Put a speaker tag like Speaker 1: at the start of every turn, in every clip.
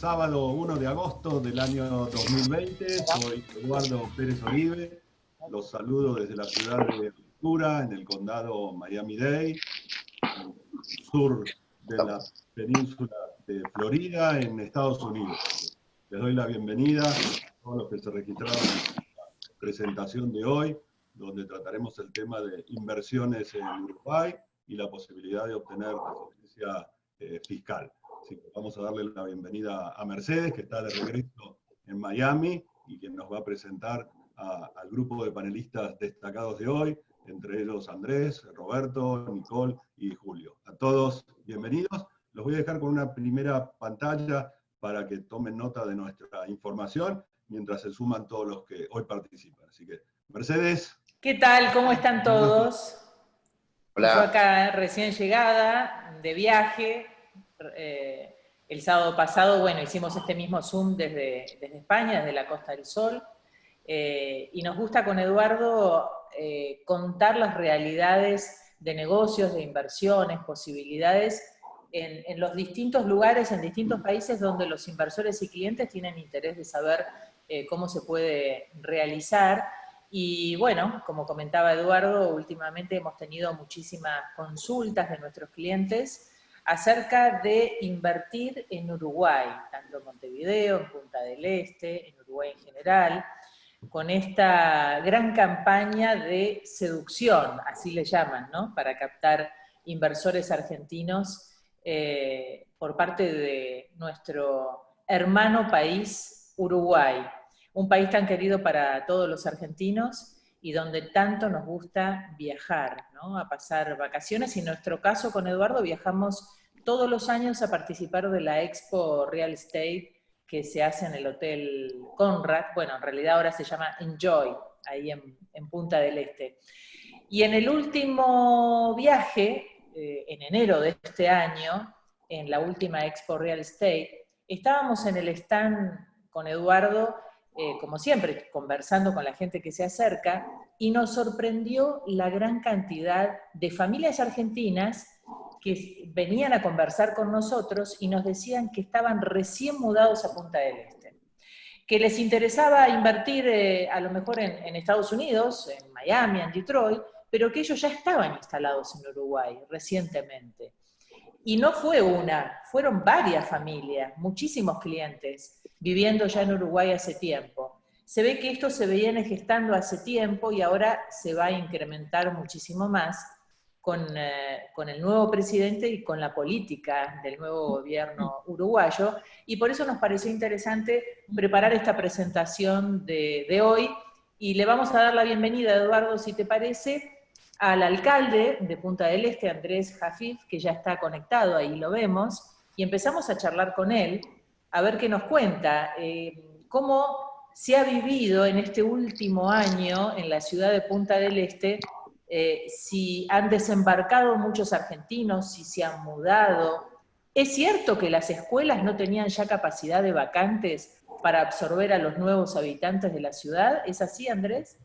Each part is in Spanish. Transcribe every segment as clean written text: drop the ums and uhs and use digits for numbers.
Speaker 1: sábado 1 de agosto del año 2020. Soy Eduardo Pérez Oribe. Los saludo desde la ciudad de Ventura, en el condado Miami-Dade, en el sur de la península de Florida, en Estados Unidos. Les doy la bienvenida a todos los que se registraron en la presentación de hoy, donde trataremos el tema de inversiones en Uruguay y la posibilidad de obtener residencia fiscal. Así que vamos a darle la bienvenida a Mercedes, que está de regreso en Miami y que nos va a presentar al grupo de panelistas destacados de hoy, entre ellos Andrés, Roberto, Nicole y Julio. A todos, bienvenidos. Los voy a dejar con una primera pantalla para que tomen nota de nuestra información, mientras se suman todos los que hoy participan. Así que, Mercedes.
Speaker 2: ¿Qué tal? ¿Cómo están todos?
Speaker 3: Hola.
Speaker 2: Yo acá recién llegada, de viaje. El sábado pasado, bueno, hicimos este mismo Zoom desde España, desde la Costa del Sol. Y nos gusta con Eduardo contar las realidades de negocios, de inversiones, posibilidades en los distintos lugares, en distintos países donde los inversores y clientes tienen interés de saber cómo se puede realizar. Y bueno, como comentaba Eduardo, últimamente hemos tenido muchísimas consultas de nuestros clientes acerca de invertir en Uruguay, tanto en Montevideo, en Punta del Este, en Uruguay en general, con esta gran campaña de seducción, así le llaman, ¿no? Para captar inversores argentinos por parte de nuestro hermano país, Uruguay. Un país tan querido para todos los argentinos y donde tanto nos gusta viajar, ¿no? A pasar vacaciones. Y en nuestro caso con Eduardo viajamos todos los años a participar de la Expo Real Estate que se hace en el Hotel Conrad. Bueno, en realidad ahora se llama Enjoy, ahí en Punta del Este. Y en el último viaje, en enero de este año, en la última Expo Real Estate, estábamos en el stand con Eduardo, como siempre, conversando con la gente que se acerca, y nos sorprendió la gran cantidad de familias argentinas que venían a conversar con nosotros y nos decían que estaban recién mudados a Punta del Este, que les interesaba invertir a lo mejor en Estados Unidos, en Miami, en Detroit, pero que ellos ya estaban instalados en Uruguay recientemente. Y no fue una, fueron varias familias, muchísimos clientes viviendo ya en Uruguay hace tiempo. Se ve que esto se venía gestando hace tiempo y ahora se va a incrementar muchísimo más con el nuevo presidente y con la política del nuevo gobierno uruguayo. Y por eso nos pareció interesante preparar esta presentación de hoy. Y le vamos a dar la bienvenida, Eduardo, si te parece, al alcalde de Punta del Este, Andrés Jafif, que ya está conectado, ahí lo vemos, y empezamos a charlar con él, a ver qué nos cuenta, cómo se ha vivido en este último año en la ciudad de Punta del Este, si han desembarcado muchos argentinos, si se han mudado. ¿Es cierto que las escuelas no tenían ya capacidad de vacantes para absorber a los nuevos habitantes de la ciudad? ¿Es así, Andrés?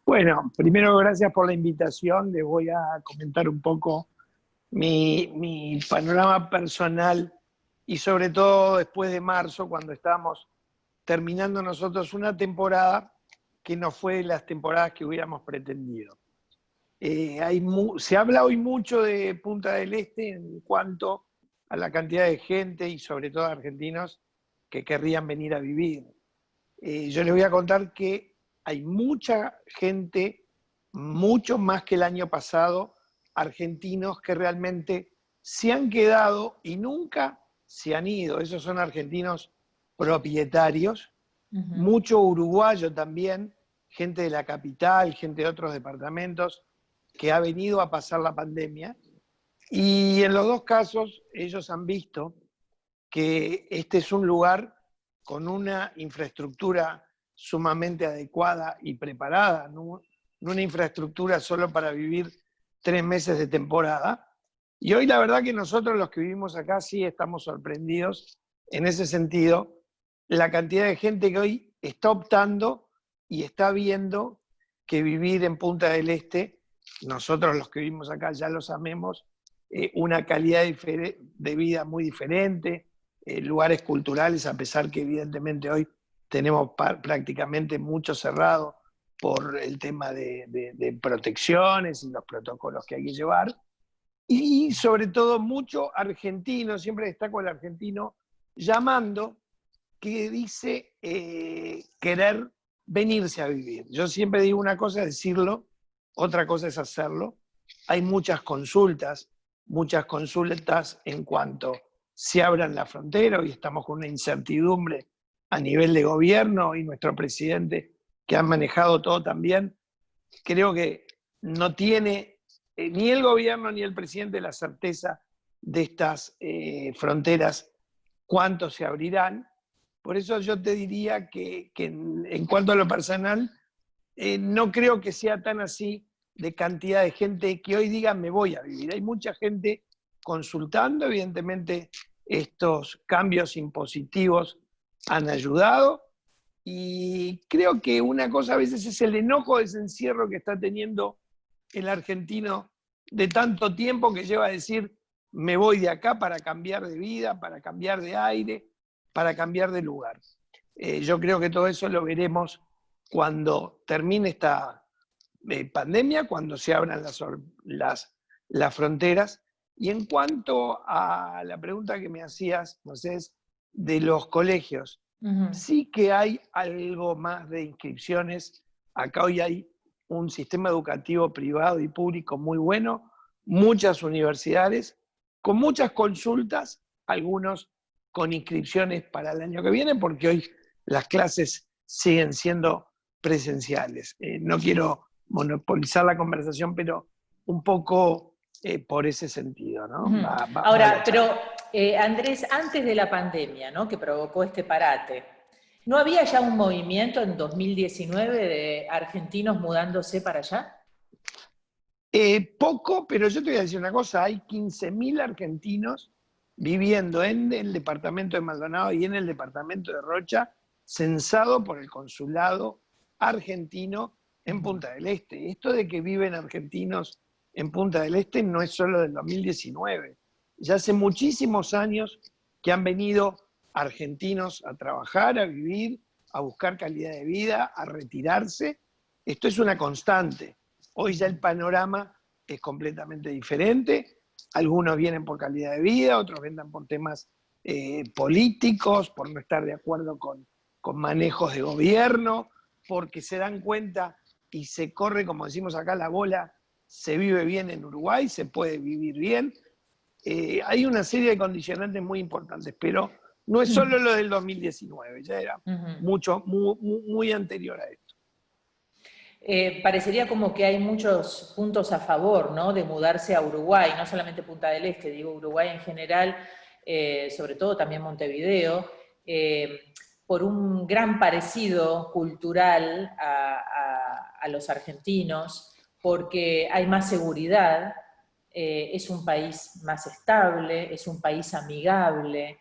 Speaker 4: Bueno, primero gracias por la invitación. Les voy a comentar un poco mi panorama personal y sobre todo después de marzo, cuando estábamos terminando nosotros una temporada que no fue las temporadas que hubiéramos pretendido. Se habla hoy mucho de Punta del Este en cuanto a la cantidad de gente y sobre todo argentinos que querrían venir a vivir. Yo les voy a contar que hay mucha gente, mucho más que el año pasado, argentinos que realmente se han quedado y nunca se han ido. Esos son argentinos propietarios, mucho uruguayo también, gente de la capital, gente de otros departamentos que ha venido a pasar la pandemia. Y en los dos casos ellos han visto que este es un lugar con una infraestructura sumamente adecuada y preparada, no una infraestructura solo para vivir 3 meses de temporada. Y hoy la verdad que nosotros los que vivimos acá sí estamos sorprendidos en ese sentido, la cantidad de gente que hoy está optando y está viendo que vivir en Punta del Este, nosotros los que vivimos acá ya lo sabemos, una calidad de vida muy diferente, lugares culturales, a pesar que evidentemente hoy tenemos prácticamente mucho cerrado por el tema de protecciones y los protocolos que hay que llevar. Y sobre todo mucho argentino, siempre destaco el argentino, llamando, que dice querer venirse a vivir. Yo siempre digo una cosa es decirlo, otra cosa es hacerlo. Hay muchas consultas en cuanto se abran la frontera, y estamos con una incertidumbre a nivel de gobierno, y nuestro presidente, que ha manejado todo también, creo que no tiene ni el gobierno ni el presidente la certeza de estas fronteras, cuánto se abrirán. Por eso yo te diría que en cuanto a lo personal, no creo que sea tan así de cantidad de gente que hoy diga me voy a vivir. Hay mucha gente consultando, evidentemente estos cambios impositivos han ayudado, y creo que una cosa a veces es el enojo de ese encierro que está teniendo el argentino de tanto tiempo, que lleva a decir me voy de acá para cambiar de vida, para cambiar de aire, para cambiar de lugar. Yo creo que todo eso lo veremos cuando termine esta pandemia, cuando se abran las fronteras. Y en cuanto a la pregunta que me hacías, Moisés, de los colegios, sí que hay algo más de inscripciones. Acá hoy hay un sistema educativo privado y público muy bueno, muchas universidades, con muchas consultas, algunos con inscripciones para el año que viene, porque hoy las clases siguen siendo presenciales. No quiero monopolizar la conversación, pero un poco por ese sentido, ¿no?
Speaker 2: Ahora, pero Andrés, antes de la pandemia, ¿no?, que provocó este parate, ¿no había ya un movimiento en 2019 de argentinos mudándose para allá?
Speaker 4: Poco, pero yo te voy a decir una cosa, hay 15.000 argentinos viviendo en el departamento de Maldonado y en el departamento de Rocha, censado por el consulado argentino en Punta del Este. Esto de que viven argentinos en Punta del Este no es solo del 2019. Ya hace muchísimos años que han venido argentinos a trabajar, a vivir, a buscar calidad de vida, a retirarse. Esto es una constante. Hoy ya el panorama es completamente diferente. Algunos vienen por calidad de vida, otros vendrán por temas políticos, por no estar de acuerdo con manejos de gobierno, porque se dan cuenta y se corre, como decimos acá, la bola. Se vive bien en Uruguay, se puede vivir bien. Hay una serie de condicionantes muy importantes, pero no es solo lo del 2019, ya era mucho, muy anterior a esto.
Speaker 2: Parecería como que hay muchos puntos a favor, ¿no?, de mudarse a Uruguay, no solamente Punta del Este, digo Uruguay en general, sobre todo también Montevideo, por un gran parecido cultural a los argentinos, porque hay más seguridad, es un país más estable, es un país amigable,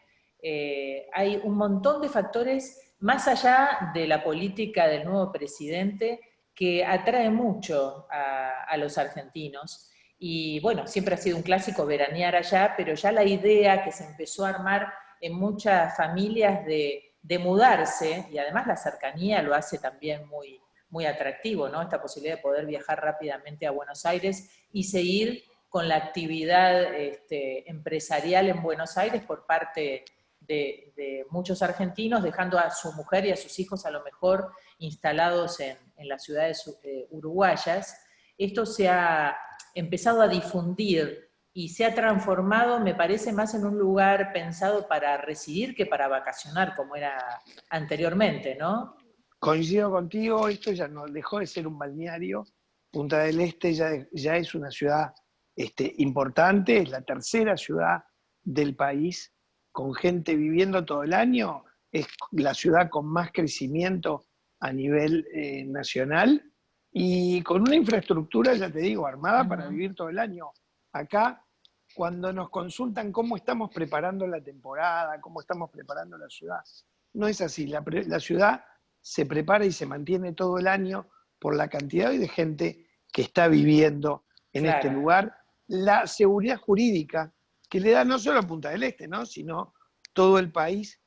Speaker 2: hay un montón de factores más allá de la política del nuevo presidente que atrae mucho a los argentinos. Y bueno, siempre ha sido un clásico veranear allá, pero ya la idea que se empezó a armar en muchas familias de mudarse, y además la cercanía lo hace también muy, muy atractivo, ¿no?, esta posibilidad de poder viajar rápidamente a Buenos Aires y seguir con la actividad empresarial en Buenos Aires por parte de muchos argentinos, dejando a su mujer y a sus hijos a lo mejor instalados en las ciudades uruguayas. Esto se ha empezado a difundir y se ha transformado, me parece, más en un lugar pensado para residir que para vacacionar, como era anteriormente, ¿no?
Speaker 4: Coincido contigo, esto ya no dejó de ser un balneario. Punta del Este ya es una ciudad importante, es la tercera ciudad del país con gente viviendo todo el año, es la ciudad con más crecimiento a nivel nacional, y con una infraestructura, ya te digo, armada para vivir todo el año. Acá, cuando nos consultan cómo estamos preparando la temporada, cómo estamos preparando la ciudad, no es así. La ciudad se prepara y se mantiene todo el año por la cantidad de gente que está viviendo en este lugar. La seguridad jurídica que le da no solo a Punta del Este, ¿no?, sino todo el país,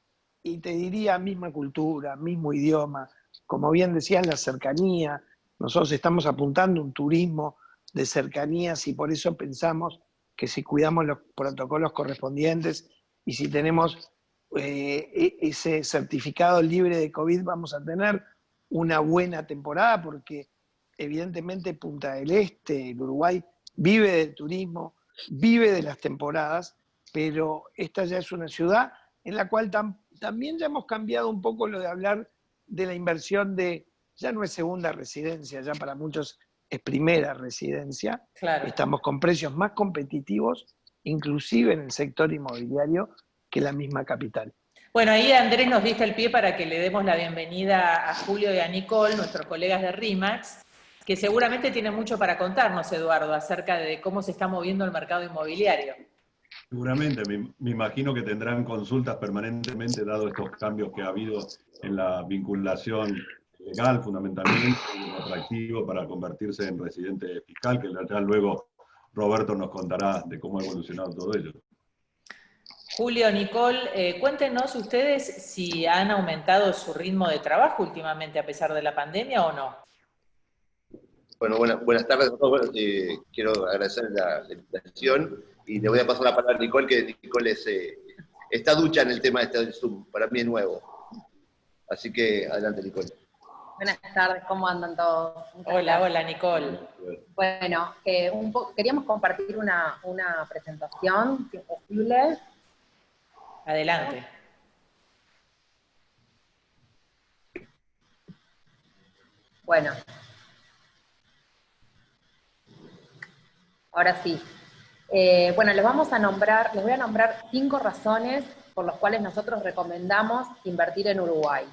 Speaker 4: y te diría misma cultura, mismo idioma, como bien decías, la cercanía. Nosotros estamos apuntando a un turismo de cercanías y por eso pensamos que si cuidamos los protocolos correspondientes y si tenemos ese certificado libre de COVID, vamos a tener una buena temporada, porque evidentemente Punta del Este, el Uruguay, vive del turismo, vive de las temporadas, pero esta ya es una ciudad en la cual también ya hemos cambiado un poco lo de hablar de la inversión de, ya no es segunda residencia, ya para muchos es primera residencia.
Speaker 2: Claro.
Speaker 4: Estamos con precios más competitivos, inclusive en el sector inmobiliario, que la misma capital.
Speaker 2: Bueno, ahí Andrés nos diste el pie para que le demos la bienvenida a Julio y a Nicole, nuestros colegas de RIMAX, que seguramente tienen mucho para contarnos, Eduardo, acerca de cómo se está moviendo el mercado inmobiliario.
Speaker 1: Seguramente, me imagino que tendrán consultas permanentemente, dado estos cambios que ha habido en la vinculación legal, fundamentalmente, y el atractivo para convertirse en residente fiscal, que ya luego Roberto nos contará de cómo ha evolucionado todo ello.
Speaker 2: Julio, Nicole, cuéntenos ustedes si han aumentado su ritmo de trabajo últimamente a pesar de la pandemia o no.
Speaker 3: Bueno, buenas tardes a todos. Quiero agradecer la invitación y le voy a pasar la palabra a Nicole, que Nicole está ducha en el tema del Zoom. Para mí es nuevo. Así que adelante, Nicole.
Speaker 5: Buenas tardes, ¿cómo andan todos?
Speaker 2: Hola, Nicole.
Speaker 5: Bueno, queríamos compartir una presentación, si es posible.
Speaker 2: Adelante.
Speaker 5: Bueno. Ahora sí. Bueno, les voy a nombrar 5 razones por las cuales nosotros recomendamos invertir en Uruguay.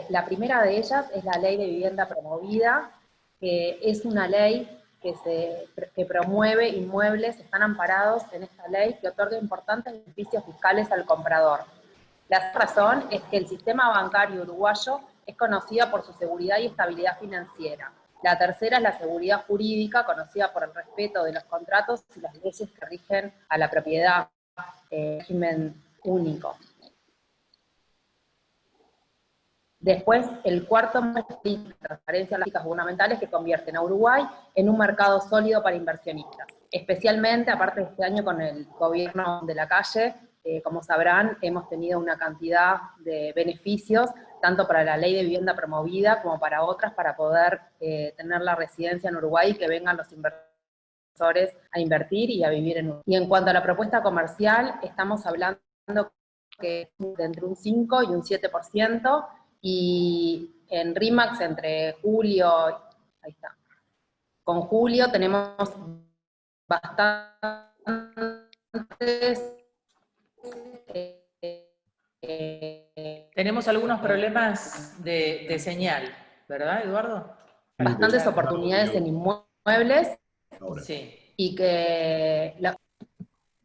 Speaker 5: La primera de ellas es la Ley de Vivienda Promovida, que es una ley que promueve inmuebles, están amparados en esta ley, que otorga importantes beneficios fiscales al comprador. La segunda razón es que el sistema bancario uruguayo es conocido por su seguridad y estabilidad financiera. La tercera es la seguridad jurídica, conocida por el respeto de los contratos y las leyes que rigen a la propiedad, régimen único. Después, el cuarto es la transparencia de las políticas gubernamentales que convierten a Uruguay en un mercado sólido para inversionistas. Especialmente, aparte de este año con el gobierno de la calle, como sabrán, hemos tenido una cantidad de beneficios, tanto para la Ley de Vivienda Promovida como para otras, para poder tener la residencia en Uruguay y que vengan los inversores a invertir y a vivir en Uruguay. Y en cuanto a la propuesta comercial, estamos hablando que de entre un 5 y un 7%, y en RIMAX entre julio, ahí está, con julio tenemos bastantes
Speaker 2: Tenemos algunos problemas de señal, ¿verdad, Eduardo?
Speaker 5: Bastantes oportunidades en inmuebles.
Speaker 1: Ahora.
Speaker 2: Sí.
Speaker 5: Y que...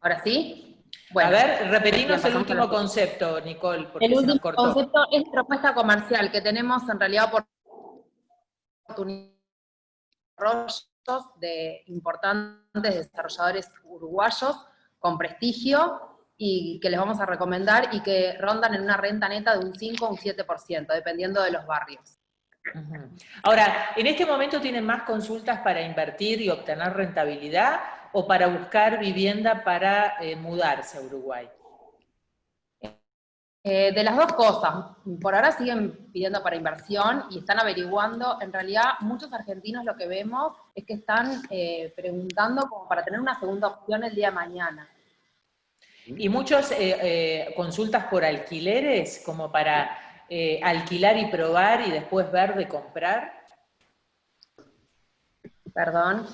Speaker 5: ¿Ahora sí?
Speaker 2: Bueno, a ver, repetimos el último concepto, Nicole, porque
Speaker 5: el último
Speaker 2: cortó.
Speaker 5: Concepto es propuesta comercial, que tenemos en realidad oportunidades de importantes desarrolladores uruguayos con prestigio y que les vamos a recomendar y que rondan en una renta neta de un 5 o un 7%, dependiendo de los barrios.
Speaker 2: Ahora, ¿en este momento tienen más consultas para invertir y obtener rentabilidad o para buscar vivienda para mudarse a Uruguay?
Speaker 5: De las dos cosas. Por ahora siguen pidiendo para inversión y están averiguando. En realidad, muchos argentinos lo que vemos es que están preguntando como para tener una segunda opción el día de mañana.
Speaker 2: ¿Y muchos consultas por alquileres, como para alquilar y probar y después ver de comprar?
Speaker 5: Perdón.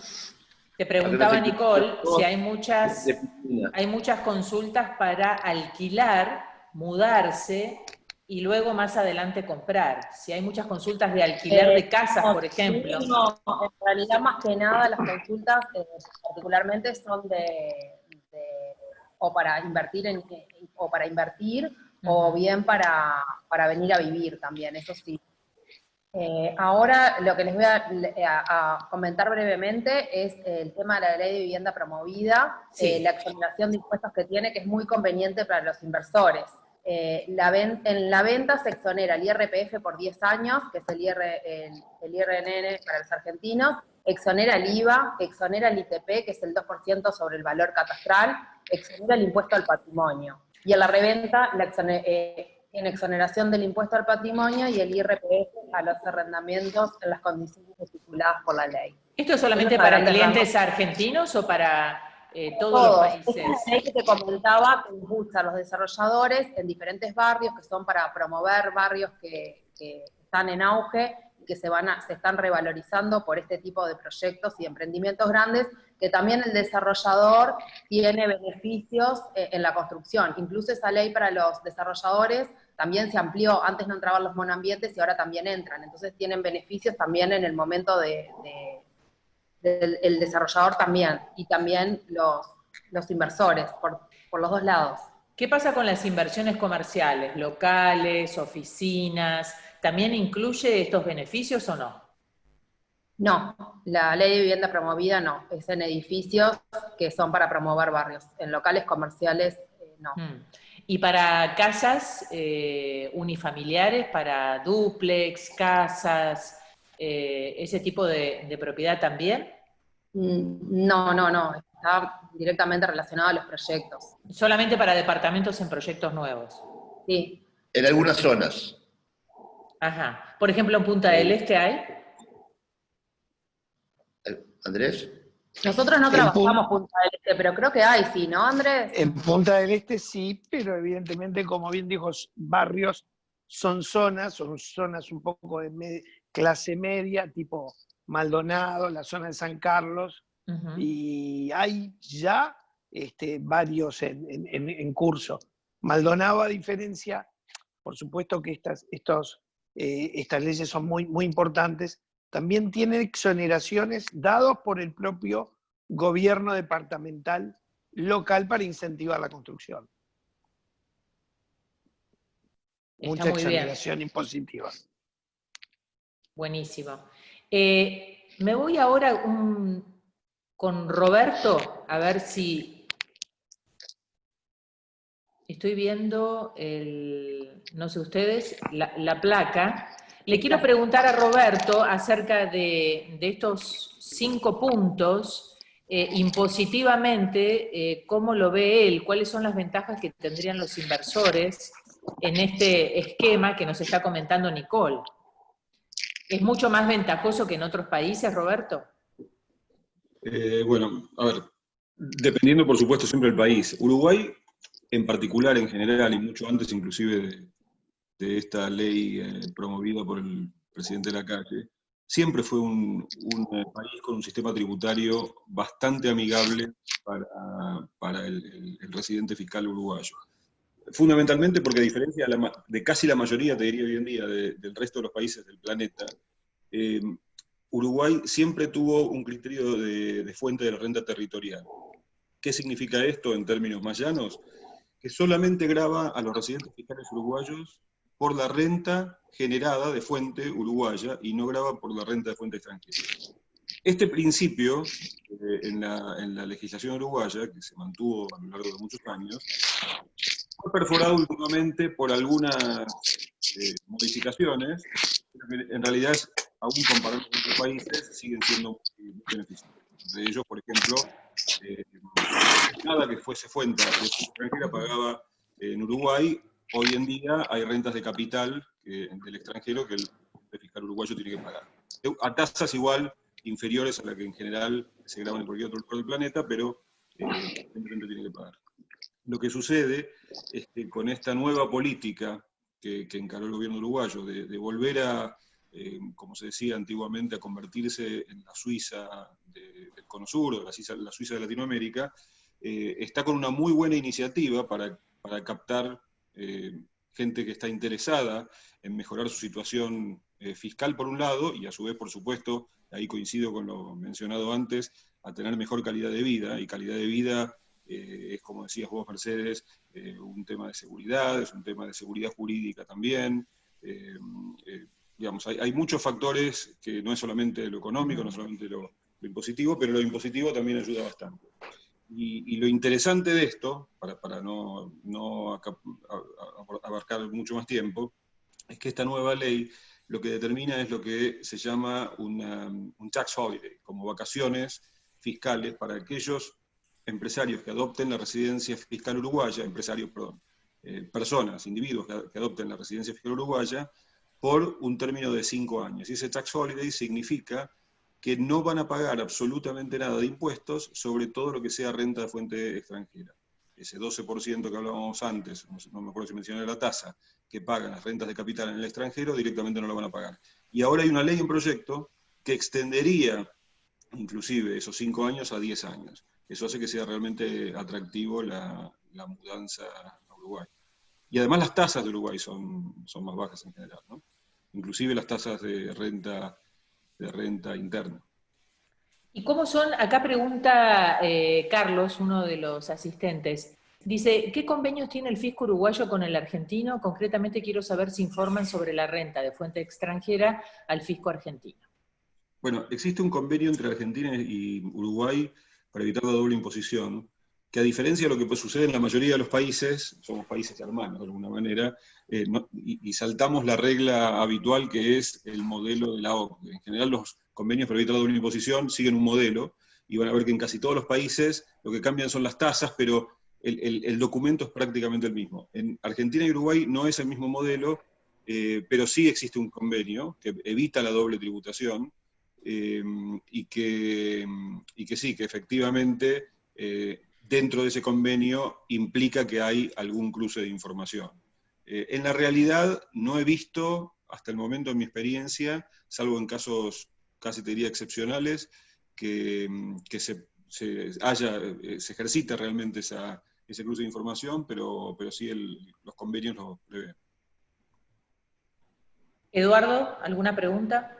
Speaker 2: Te preguntaba, Nicole, si hay muchas consultas para alquilar, mudarse y luego más adelante comprar. Si hay muchas consultas de alquiler de casas, por ejemplo.
Speaker 5: No, en realidad más que nada las consultas particularmente son o para invertir o bien para venir a vivir también, eso sí. Ahora lo que les voy a comentar brevemente es el tema de la ley de vivienda promovida,
Speaker 2: Sí.
Speaker 5: la exoneración de impuestos que tiene, que es muy conveniente para los inversores. En la venta se exonera el IRPF por 10 años, que es el IRNN para los argentinos, exonera el IVA, exonera el ITP, que es el 2% sobre el valor catastral, exonera el impuesto al patrimonio. Y en la reventa tiene exoneración del impuesto al patrimonio y el IRPF a los arrendamientos en las condiciones estipuladas por la ley.
Speaker 2: ¿Esto es solamente
Speaker 5: Entonces,
Speaker 2: para
Speaker 5: grandes
Speaker 2: clientes
Speaker 5: ramos,
Speaker 2: argentinos o para todos los
Speaker 5: todos.
Speaker 2: países?
Speaker 5: Esta es la ley que te comentaba que impulsa a los desarrolladores en diferentes barrios, que son para promover barrios que están en auge y que se están revalorizando por este tipo de proyectos y emprendimientos grandes, que también el desarrollador tiene beneficios en la construcción. Incluso esa ley para los desarrolladores también se amplió, antes no entraban los monoambientes y ahora también entran, entonces tienen beneficios también en el momento del desarrollador también, y también los inversores, por los dos lados.
Speaker 2: ¿Qué pasa con las inversiones comerciales, locales, oficinas? ¿También incluye estos beneficios o no?
Speaker 5: No, la ley de vivienda promovida no, es en edificios que son para promover barrios, en locales comerciales no.
Speaker 2: ¿Y para casas unifamiliares, para dúplex, casas, ese tipo de propiedad también?
Speaker 5: No, está directamente relacionado a los proyectos.
Speaker 2: Solamente para departamentos en proyectos nuevos.
Speaker 5: Sí.
Speaker 3: En algunas zonas.
Speaker 2: Ajá. Por ejemplo, en Punta del Este hay.
Speaker 3: ¿Andrés?
Speaker 5: Nosotros no trabajamos Punta del Este, pero creo que hay, sí, ¿no, Andrés?
Speaker 4: En Punta del Este sí, pero evidentemente, como bien dijo, barrios son zonas un poco de clase media, tipo Maldonado, la zona de San Carlos, y hay ya varios en curso. Maldonado, a diferencia, por supuesto que estas leyes son muy, muy importantes, también tiene exoneraciones dados por el propio gobierno departamental local para incentivar la construcción. Mucha exoneración impositiva.
Speaker 2: Buenísimo. Me voy ahora con Roberto, a ver si estoy viendo, no sé ustedes, la placa. Le quiero preguntar a Roberto acerca de estos 5 puntos, impositivamente, cómo lo ve él, cuáles son las ventajas que tendrían los inversores en este esquema que nos está comentando Nicole. ¿Es mucho más ventajoso que en otros países, Roberto?
Speaker 6: Bueno, a ver, dependiendo por supuesto siempre del país. Uruguay, en particular, en general, y mucho antes inclusive de esta ley promovida por el presidente de la Calle, siempre fue un país con un sistema tributario bastante amigable para el residente fiscal uruguayo. Fundamentalmente porque a diferencia de casi la mayoría, te diría hoy en día, del resto de los países del planeta, Uruguay siempre tuvo un criterio de fuente de la renta territorial. ¿Qué significa esto en términos más llanos? Que solamente grava a los residentes fiscales uruguayos por la renta generada de fuente uruguaya y no grava por la renta de fuente extranjera. Este principio, en la legislación uruguaya, que se mantuvo a lo largo de muchos años, fue perforado últimamente por algunas modificaciones, pero que en realidad, aún comparando con otros países, siguen siendo muy beneficiosos. Entre ellos, por ejemplo, nada que fuese fuente extranjera pagaba en Uruguay. Hoy en día hay rentas de capital del extranjero que el fiscal uruguayo tiene que pagar. A tasas igual inferiores a las que en general se graban en cualquier otro lugar del planeta, pero evidentemente tiene que pagar. Lo que sucede es que con esta nueva política que encaró el gobierno uruguayo, de volver a, como se decía antiguamente, a convertirse en la Suiza del Cono Sur, o la Suiza de Latinoamérica, está con una muy buena iniciativa para captar gente que está interesada en mejorar su situación fiscal por un lado, y a su vez, por supuesto, ahí coincido con lo mencionado antes, a tener mejor calidad de vida, y calidad de vida es, como decías vos, Mercedes, un tema de seguridad, es un tema de seguridad jurídica también, digamos, hay muchos factores que no es solamente lo económico, no solamente lo impositivo, pero lo impositivo también ayuda bastante. Y lo interesante de esto, para no abarcar mucho más tiempo, es que esta nueva ley lo que determina es lo que se llama un tax holiday, como vacaciones fiscales para aquellos empresarios que adopten la residencia fiscal uruguaya, personas, individuos que adopten la residencia fiscal uruguaya por un término de 5 años. Y ese tax holiday significa que no van a pagar absolutamente nada de impuestos sobre todo lo que sea renta de fuente extranjera. Ese 12% que hablábamos antes, no me acuerdo si mencioné la tasa, que pagan las rentas de capital en el extranjero, directamente no lo van a pagar. Y ahora hay una ley en proyecto que extendería inclusive esos 5 años a 10 años. Eso hace que sea realmente atractivo la mudanza a Uruguay. Y además las tasas de Uruguay son más bajas en general, ¿no? Inclusive las tasas de renta interna.
Speaker 2: ¿Y cómo son? Acá pregunta Carlos, uno de los asistentes. Dice, ¿qué convenios tiene el fisco uruguayo con el argentino? Concretamente quiero saber si informan sobre la renta de fuente extranjera al fisco argentino.
Speaker 6: Bueno, existe un convenio entre Argentina y Uruguay para evitar la doble imposición, que a diferencia de lo que sucede en la mayoría de los países, somos países hermanos de alguna manera, y saltamos la regla habitual que es el modelo de la OCDE. En general los convenios para evitar la doble imposición siguen un modelo, y van a ver que en casi todos los países lo que cambian son las tasas, pero el documento es prácticamente el mismo. En Argentina y Uruguay no es el mismo modelo, pero sí existe un convenio que evita la doble tributación, y que sí, que efectivamente dentro de ese convenio implica que hay algún cruce de información. En la realidad no he visto, hasta el momento en mi experiencia, salvo en casos casi te diría excepcionales, que se ejercita realmente ese cruce de información, pero sí los convenios lo prevén.
Speaker 2: Eduardo, ¿alguna pregunta?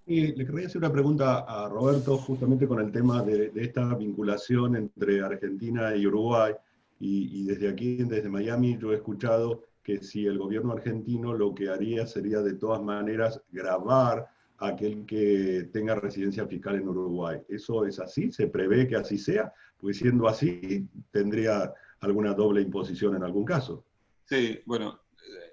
Speaker 1: Le querría hacer una pregunta a Roberto justamente con el tema de esta vinculación entre Argentina y Uruguay, y desde aquí, desde Miami, yo he escuchado que si el gobierno argentino lo que haría sería de todas maneras gravar a aquel que tenga residencia fiscal en Uruguay. ¿Eso es así? ¿Se prevé que así sea? Pues siendo así, ¿tendría alguna doble imposición en algún caso?
Speaker 6: Sí, bueno,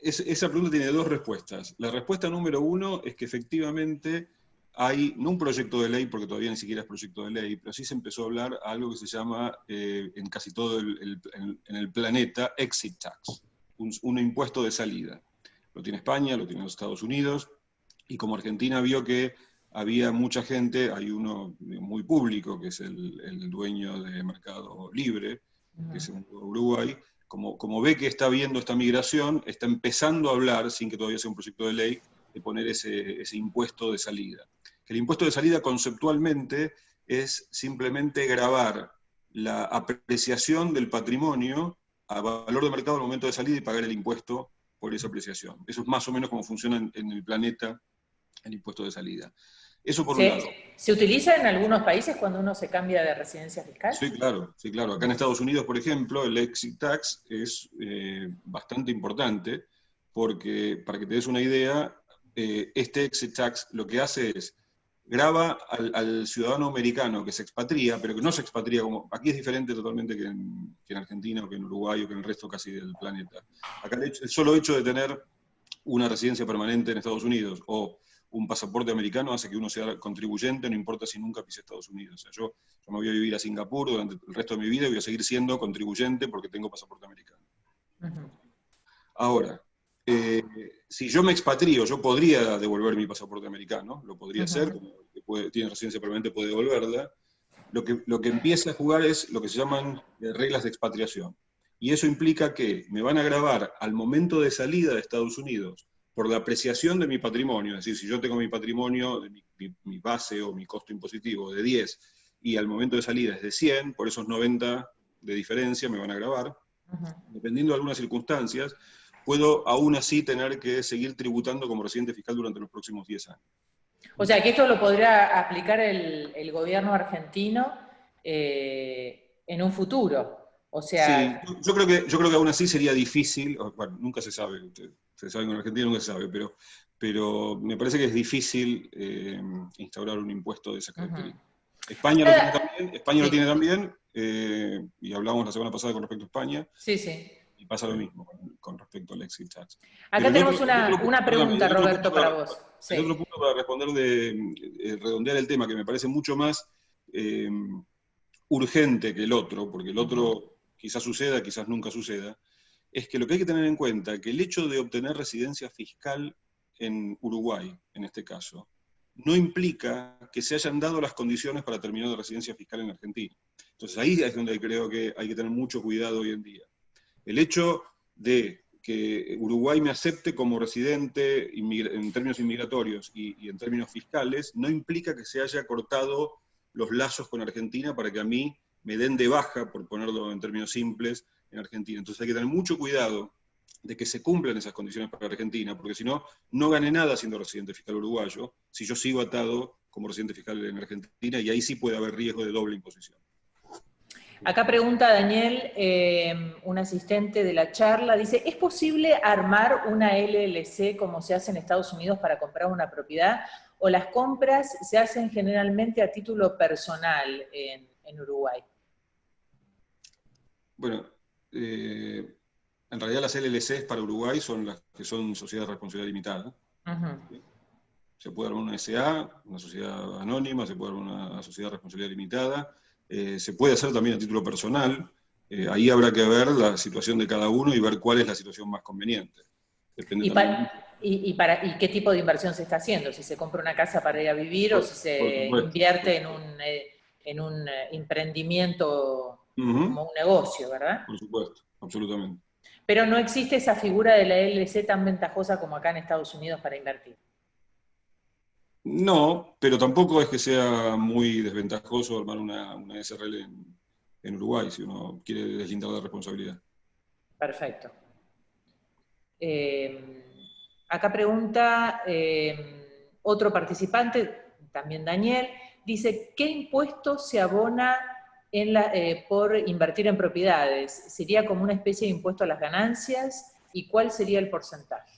Speaker 6: esa pregunta tiene dos respuestas. La respuesta número uno es que efectivamente hay, no un proyecto de ley, porque todavía ni siquiera es proyecto de ley, pero sí se empezó a hablar algo que se llama, en casi todo en el planeta, exit tax, un impuesto de salida. Lo tiene España, lo tiene los Estados Unidos, y como Argentina vio que había mucha gente, hay uno muy público, que es el dueño de Mercado Libre, que es en Uruguay, como ve que está viendo esta migración, está empezando a hablar, sin que todavía sea un proyecto de ley, de poner ese impuesto de salida. Que el impuesto de salida conceptualmente es simplemente gravar la apreciación del patrimonio a valor de mercado al momento de salida y pagar el impuesto por esa apreciación. Eso es más o menos como funciona en el planeta el impuesto de salida. Eso por un lado.
Speaker 2: ¿Se utiliza en algunos países cuando uno se cambia de residencia fiscal?
Speaker 6: Sí, claro, sí, claro. Acá en Estados Unidos, por ejemplo, el exit tax es bastante importante, porque, para que te des una idea, este exit tax lo que hace es, grava al ciudadano americano que se expatría, pero que no se expatría como... Aquí es diferente totalmente que en Argentina, o que en Uruguay, o que en el resto casi del planeta. Acá el solo hecho de tener una residencia permanente en Estados Unidos, o un pasaporte americano, hace que uno sea contribuyente, no importa si nunca pise Estados Unidos. O sea, yo me voy a vivir a Singapur durante el resto de mi vida y voy a seguir siendo contribuyente porque tengo pasaporte americano. Ahora, si yo me expatrío, yo podría devolver mi pasaporte americano, lo podría hacer, como el que tiene residencia permanente puede devolverla. Lo que empieza a jugar es lo que se llaman reglas de expatriación. Y eso implica que me van a gravar al momento de salida de Estados Unidos por la apreciación de mi patrimonio, es decir, si yo tengo mi patrimonio, mi base o mi costo impositivo de 10, y al momento de salida es de 100, por esos 90 de diferencia me van a gravar, dependiendo de algunas circunstancias, puedo aún así tener que seguir tributando como residente fiscal durante los próximos 10 años.
Speaker 2: O sea, que esto lo podrá aplicar el gobierno argentino en un futuro. O sea...
Speaker 6: Sí, yo creo que aún así sería difícil, bueno, nunca se sabe, se sabe que en Argentina nunca se sabe, pero me parece que es difícil instaurar un impuesto de esa característica. España lo tiene también,
Speaker 2: Sí.
Speaker 6: lo tiene también, y hablamos la semana pasada con respecto a España,
Speaker 2: Sí, sí.
Speaker 6: y pasa lo mismo con respecto al exit tax.
Speaker 2: Acá
Speaker 6: Pero
Speaker 2: tenemos una pregunta, Roberto, para vos.
Speaker 6: El otro punto para responder redondear el tema, que me parece mucho más urgente que el otro, porque el otro quizás suceda, quizás nunca suceda, es que lo que hay que tener en cuenta es que el hecho de obtener residencia fiscal en Uruguay, en este caso, no implica que se hayan dado las condiciones para terminar de residencia fiscal en Argentina. Entonces ahí es donde creo que hay que tener mucho cuidado hoy en día. El hecho de que Uruguay me acepte como residente en términos inmigratorios y en términos fiscales, no implica que se haya cortado los lazos con Argentina para que a mí me den de baja, por ponerlo en términos simples, en Argentina. Entonces hay que tener mucho cuidado de que se cumplan esas condiciones para Argentina, porque si no, no gané nada siendo residente fiscal uruguayo, si yo sigo atado como residente fiscal en Argentina, y ahí sí puede haber riesgo de doble imposición.
Speaker 2: Acá pregunta Daniel, un asistente de la charla, dice, ¿es posible armar una LLC como se hace en Estados Unidos para comprar una propiedad? ¿O las compras se hacen generalmente a título personal en Uruguay?
Speaker 6: Bueno, en realidad las LLCs para Uruguay son las que son sociedades de responsabilidad limitada. ¿Sí? Se puede armar una SA, una sociedad anónima, se puede armar una sociedad de responsabilidad limitada, se puede hacer también a título personal, ahí habrá que ver la situación de cada uno y ver cuál es la situación más conveniente. Depende
Speaker 2: ¿Y qué tipo de inversión se está haciendo? ¿Si se compra una casa para ir a vivir o si se invierte en un emprendimiento como un negocio, verdad?
Speaker 6: Por supuesto, absolutamente.
Speaker 2: Pero no existe esa figura de la LLC tan ventajosa como acá en Estados Unidos para invertir.
Speaker 6: No, pero tampoco es que sea muy desventajoso armar una SRL en Uruguay, si uno quiere deslindar la responsabilidad.
Speaker 2: Perfecto. Acá pregunta otro participante, también Daniel, dice, ¿qué impuesto se abona por invertir en propiedades? ¿Sería como una especie de impuesto a las ganancias? ¿Y cuál sería el porcentaje?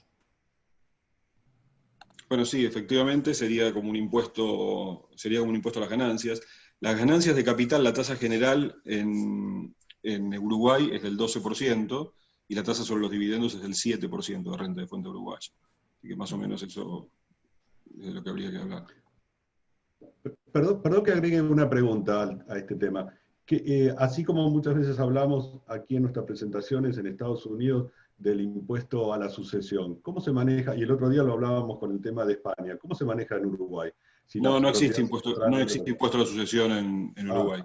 Speaker 6: Bueno, sí, efectivamente sería como un impuesto a las ganancias. Las ganancias de capital, la tasa general en Uruguay es del 12%, y la tasa sobre los dividendos es del 7% de renta de fuente uruguaya. Así que más o menos eso es de lo que habría que hablar.
Speaker 1: Perdón que agregue una pregunta a este tema. Que, así como muchas veces hablamos aquí en nuestras presentaciones en Estados Unidos del impuesto a la sucesión, ¿cómo se maneja? Y el otro día lo hablábamos con el tema de España. ¿Cómo se maneja en Uruguay? Si
Speaker 6: No, no existe
Speaker 1: impuesto
Speaker 6: a la sucesión en Uruguay.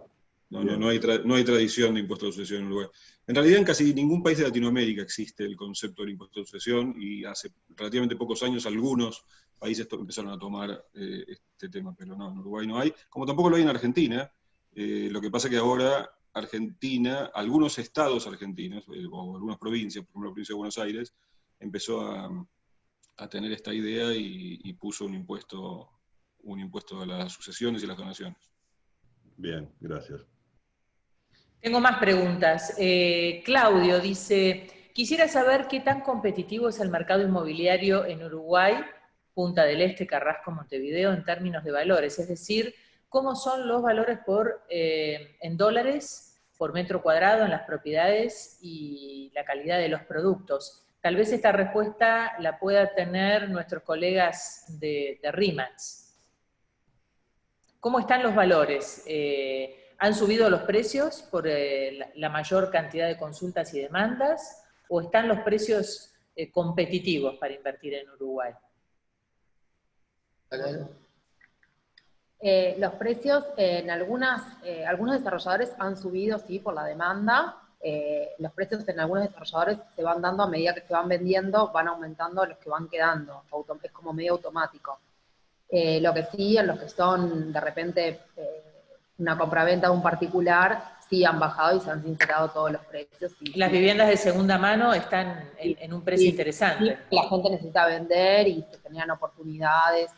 Speaker 6: No hay tradición de impuesto a la sucesión en Uruguay. En realidad en casi ningún país de Latinoamérica existe el concepto del impuesto a la sucesión, y hace relativamente pocos años algunos países empezaron a tomar este tema, pero no, en Uruguay no hay, como tampoco lo hay en Argentina. Lo que pasa es que ahora Argentina, algunos estados argentinos, o algunas provincias, por ejemplo la provincia de Buenos Aires, empezó a tener esta idea y puso un impuesto a las sucesiones y las donaciones.
Speaker 1: Bien, gracias.
Speaker 2: Tengo más preguntas. Claudio dice, quisiera saber qué tan competitivo es el mercado inmobiliario en Uruguay, Punta del Este, Carrasco, Montevideo, en términos de valores. Es decir, ¿cómo son los valores en dólares por metro cuadrado en las propiedades y la calidad de los productos? Tal vez esta respuesta la pueda tener nuestros colegas de RE/MAX. ¿Cómo están los valores? ¿Han subido los precios por la mayor cantidad de consultas y demandas? ¿O están los precios competitivos para invertir en Uruguay?
Speaker 5: Los precios en algunos desarrolladores han subido, sí, por la demanda. Los precios en algunos desarrolladores se van dando a medida que se van vendiendo, van aumentando los que van quedando. Es como medio automático. Lo que sí, en los que son de repente una compraventa de un particular, sí han bajado y se han sincerado todos los precios.
Speaker 2: Las viviendas de segunda mano están en un precio interesante.
Speaker 5: Sí, la gente necesita vender y se generan oportunidades.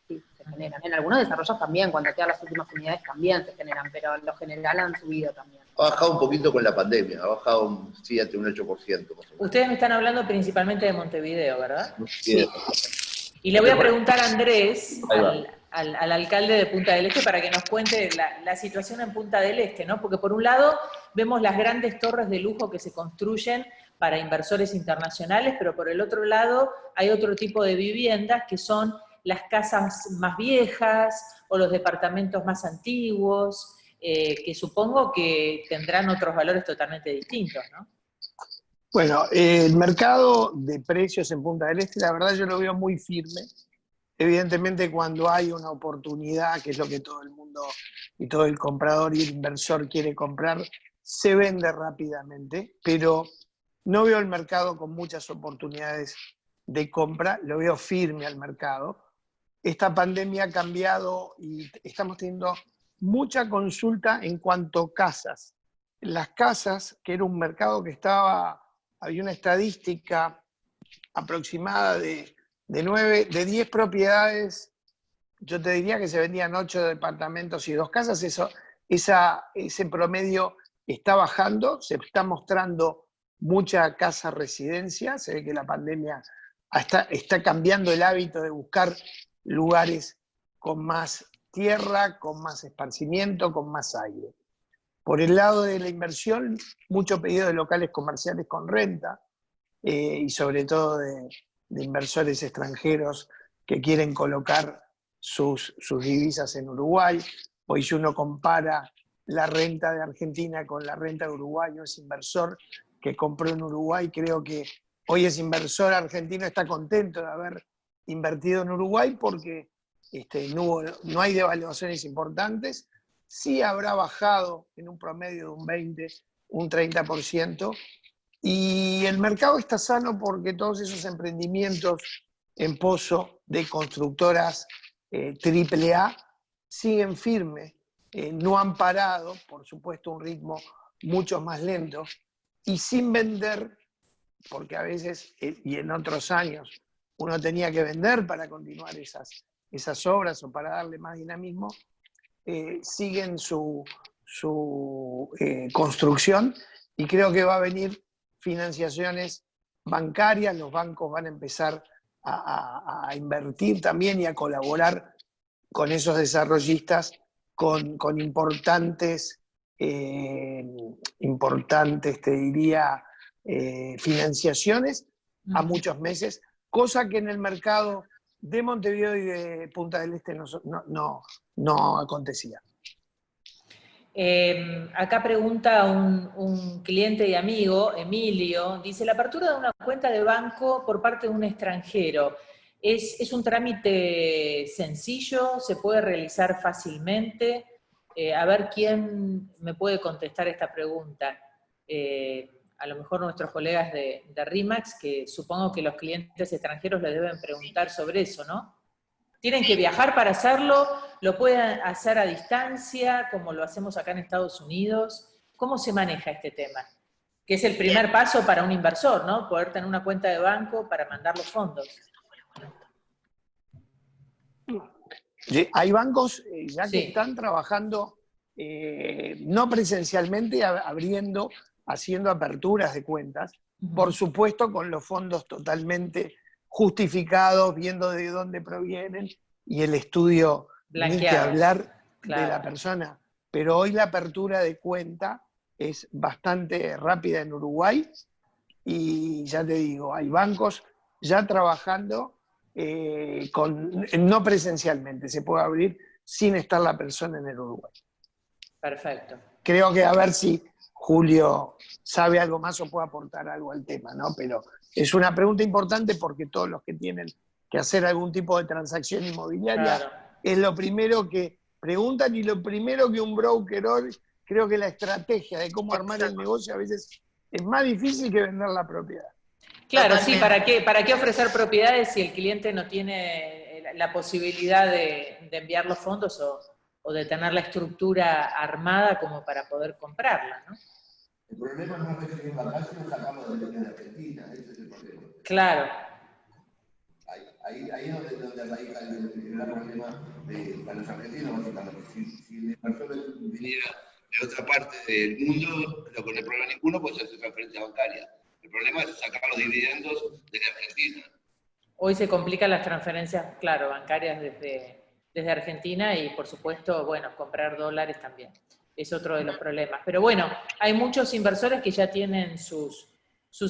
Speaker 5: Sí, se generan. En algunos desarrollos también, cuando quedan las últimas unidades también se generan, pero en lo general han subido también.
Speaker 3: Ha bajado un poquito con la pandemia, ha bajado un 7, un 8%. Más o menos.
Speaker 2: Ustedes me están hablando principalmente de Montevideo, ¿verdad?
Speaker 3: Sí.
Speaker 2: Y le voy a preguntar a Andrés,
Speaker 3: Ahí va.
Speaker 2: al alcalde de Punta del Este, para que nos cuente la situación en Punta del Este, ¿no? Porque por un lado vemos las grandes torres de lujo que se construyen para inversores internacionales, pero por el otro lado hay otro tipo de viviendas que son las casas más viejas o los departamentos más antiguos, que supongo que tendrán otros valores totalmente distintos, ¿no?
Speaker 4: Bueno, el mercado de precios en Punta del Este, la verdad yo lo veo muy firme. Evidentemente cuando hay una oportunidad, que es lo que todo el mundo y todo el comprador y el inversor quiere comprar, se vende rápidamente, pero no veo el mercado con muchas oportunidades de compra, lo veo firme al mercado. Esta pandemia ha cambiado y estamos teniendo mucha consulta en cuanto a casas. Las casas, que era un mercado que había una estadística aproximada de 10 propiedades, yo te diría que se vendían 8 departamentos y 2 casas, ese promedio está bajando, se está mostrando mucha casa residencia, se ve que la pandemia está cambiando el hábito de buscar lugares con más tierra, con más esparcimiento, con más aire. Por el lado de la inversión, mucho pedido de locales comerciales con renta, y sobre todo de inversores extranjeros que quieren colocar sus divisas en Uruguay. Hoy si uno compara la renta de Argentina con la renta de Uruguay, ese inversor que compró en Uruguay, creo que hoy ese inversor argentino está contento de haber invertido en Uruguay porque no hay devaluaciones importantes. Sí habrá bajado en un promedio de un 20, un 30%, y el mercado está sano porque todos esos emprendimientos en pozo de constructoras AAA siguen firmes, no han parado, por supuesto un ritmo mucho más lento, y sin vender, porque a veces, y en otros años, uno tenía que vender para continuar esas obras o para darle más dinamismo, siguen su construcción, y creo que va a venir financiaciones bancarias, los bancos van a empezar a invertir también y a colaborar con esos desarrollistas con importantes, te diría, financiaciones a muchos meses, cosa que en el mercado de Montevideo y de Punta del Este no acontecía.
Speaker 2: Acá pregunta un cliente y amigo, Emilio, dice, la apertura de una cuenta de banco por parte de un extranjero, ¿es un trámite sencillo? ¿Se puede realizar fácilmente? A ver quién me puede contestar esta pregunta. A lo mejor nuestros colegas de RIMAX, que supongo que los clientes extranjeros les deben preguntar sobre eso, ¿no? ¿Tienen que viajar para hacerlo? ¿Lo pueden hacer a distancia, como lo hacemos acá en Estados Unidos? ¿Cómo se maneja este tema? Que es el primer paso para un inversor, ¿no? Poder tener una cuenta de banco para mandar los fondos.
Speaker 4: Hay bancos ya
Speaker 2: Sí.
Speaker 4: que están trabajando, no presencialmente, haciendo aperturas de cuentas, por supuesto con los fondos totalmente justificados, viendo de dónde provienen, y el estudio, ni que hablar, claro, de la persona. Pero hoy la apertura de cuenta es bastante rápida en Uruguay, y ya te digo, hay bancos ya trabajando no presencialmente, se puede abrir sin estar la persona en el Uruguay.
Speaker 2: Perfecto.
Speaker 4: Creo que a ver si Julio sabe algo más o puede aportar algo al tema, ¿no? Pero es una pregunta importante porque todos los que tienen que hacer algún tipo de transacción inmobiliaria, claro, es lo primero que preguntan, y lo primero que un broker hoy, creo que la estrategia de cómo armar el negocio a veces es más difícil que vender la propiedad.
Speaker 2: Claro, sí, ¿para qué ofrecer propiedades si el cliente no tiene la posibilidad de enviar los fondos o de tener la estructura armada como para poder comprarla, ¿no?
Speaker 3: El problema no es que en la casa lo sacamos de Argentina, ese es el problema.
Speaker 2: Claro.
Speaker 3: Ahí es donde radica el gran problema para los argentinos, básicamente. Si el inversor viniera de otra parte del mundo, lo que no hay problema ninguno, pues hacer transferencia bancaria. El problema es sacar los dividendos desde Argentina.
Speaker 2: Hoy se complican las transferencias, claro, bancarias desde Argentina y, por supuesto, bueno, comprar dólares también. Es otro de los problemas. Pero bueno, hay muchos inversores que ya tienen sus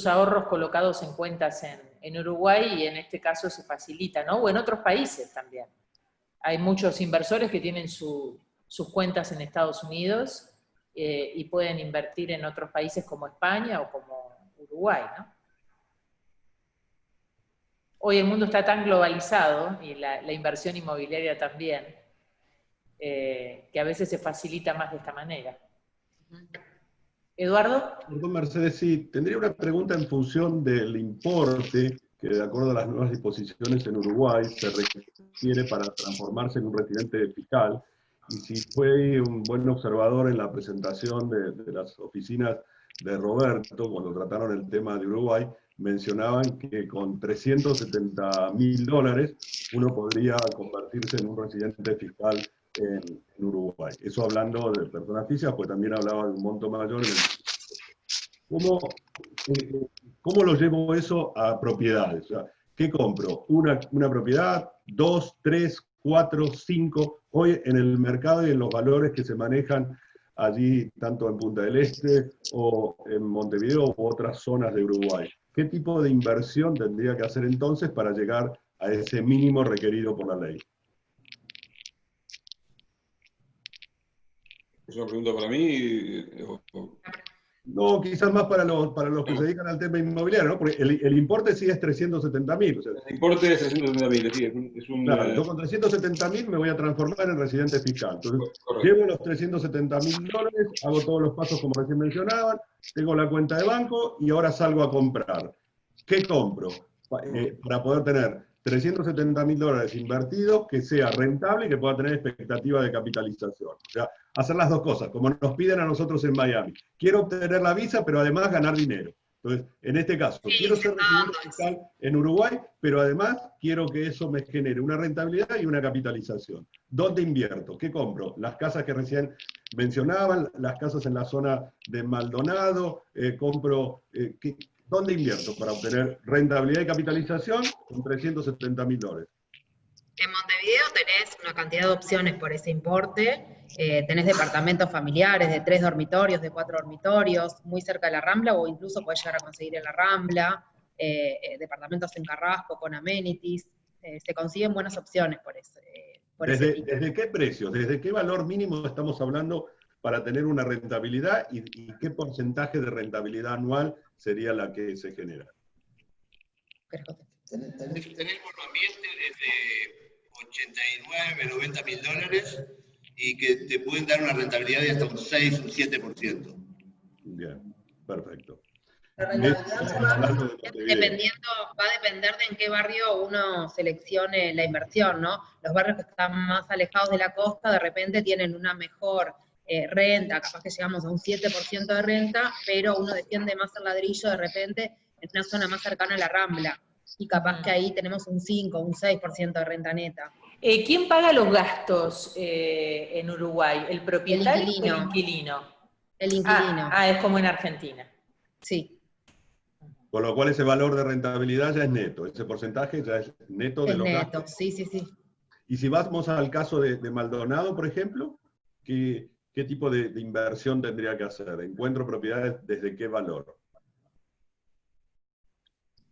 Speaker 2: ahorros colocados en cuentas en Uruguay y en este caso se facilita, ¿no? O en otros países también. Hay muchos inversores que tienen sus cuentas en Estados Unidos y pueden invertir en otros países como España o como Uruguay, ¿no? Hoy el mundo está tan globalizado, y la inversión inmobiliaria también, que a veces se facilita más de esta manera. ¿Eduardo?
Speaker 1: Perdón, Mercedes, sí, tendría una pregunta en función del importe que, de acuerdo a las nuevas disposiciones en Uruguay, se requiere para transformarse en un residente fiscal. Y si fue un buen observador en la presentación de las oficinas de Roberto, cuando trataron el tema de Uruguay, mencionaban que con $370.000 uno podría convertirse en un residente fiscal en Uruguay. Eso hablando de personas físicas, pues también hablaba de un monto mayor. ¿Cómo lo llevo eso a propiedades? O sea, ¿qué compro? ¿Una propiedad? ¿2, 3, 4, 5? Hoy en el mercado y en los valores que se manejan allí, tanto en Punta del Este o en Montevideo u otras zonas de Uruguay. ¿Qué tipo de inversión tendría que hacer entonces para llegar a ese mínimo requerido por la ley?
Speaker 6: ¿Es una pregunta para mí?
Speaker 1: No, quizás más para los que se dedican al tema inmobiliario, ¿no? Porque el importe sí es 370.000. O sea,
Speaker 6: el importe es 370.000, sí, es un...
Speaker 1: Claro, yo con 370.000 me voy a transformar en residente fiscal. Entonces,
Speaker 6: correcto.
Speaker 1: llevo los $370.000, hago todos los pasos como recién mencionaban, tengo la cuenta de banco y ahora salgo a comprar. ¿Qué compro? Para poder tener $370.000 invertidos, que sea rentable y que pueda tener expectativa de capitalización. O sea, hacer las dos cosas, como nos piden a nosotros en Miami. Quiero obtener la visa, pero además ganar dinero. Entonces, en este caso, quiero ser residente fiscal en Uruguay, pero además quiero que eso me genere una rentabilidad y una capitalización. ¿Dónde invierto? ¿Qué compro? Las casas que recién mencionaban, las casas en la zona de Maldonado, compro... ¿Dónde invierto para obtener rentabilidad y capitalización con $370.000?
Speaker 5: En Montevideo tenés una cantidad de opciones por ese importe. Tenés departamentos familiares de 3 dormitorios, de 4 dormitorios, muy cerca de la Rambla, o incluso podés llegar a conseguir en la Rambla, departamentos en Carrasco con amenities. Se consiguen buenas opciones por eso.
Speaker 1: ¿Desde qué precios, desde qué valor mínimo estamos hablando para tener una rentabilidad y qué porcentaje de rentabilidad anual sería la que se genera?
Speaker 3: Tenés monoambiente desde $89.000, $90.000 y que te pueden dar una rentabilidad de hasta un 6, un 7%.
Speaker 1: Bien, perfecto.
Speaker 5: Va a depender de en qué barrio uno seleccione la inversión, ¿no? Los barrios que están más alejados de la costa de repente tienen una mejor renta, capaz que llegamos a un 7% de renta, pero uno defiende más el ladrillo de repente en una zona más cercana a la Rambla, y capaz que ahí tenemos un 5, un 6% de renta neta.
Speaker 2: ¿Quién paga los gastos en Uruguay? ¿El propietario o el inquilino?
Speaker 5: El inquilino.
Speaker 2: Es como en Argentina.
Speaker 5: Sí.
Speaker 1: Con lo cual ese valor de rentabilidad ya es neto, ese porcentaje ya es neto de los gastos.
Speaker 5: Sí, sí, sí.
Speaker 1: Y si vamos al caso de Maldonado, por ejemplo, ¿qué tipo de inversión tendría que hacer? ¿Encuentro propiedades desde qué valor?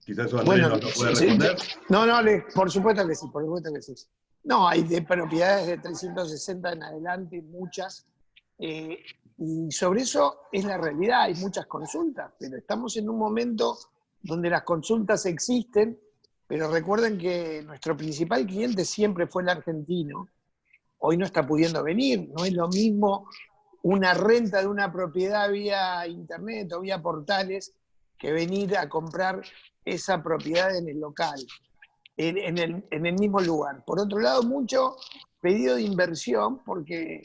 Speaker 1: Quizás eso Andrés no puede responder.
Speaker 4: No, por supuesto que sí, por supuesto que sí. No, hay de propiedades de 360 en adelante, muchas. Y sobre eso es la realidad, hay muchas consultas, pero estamos en un momento donde las consultas existen, pero recuerden que nuestro principal cliente siempre fue el argentino. Hoy no está pudiendo venir, no es lo mismo una renta de una propiedad vía internet o vía portales que venir a comprar esa propiedad en el local, en el mismo lugar. Por otro lado, mucho pedido de inversión, porque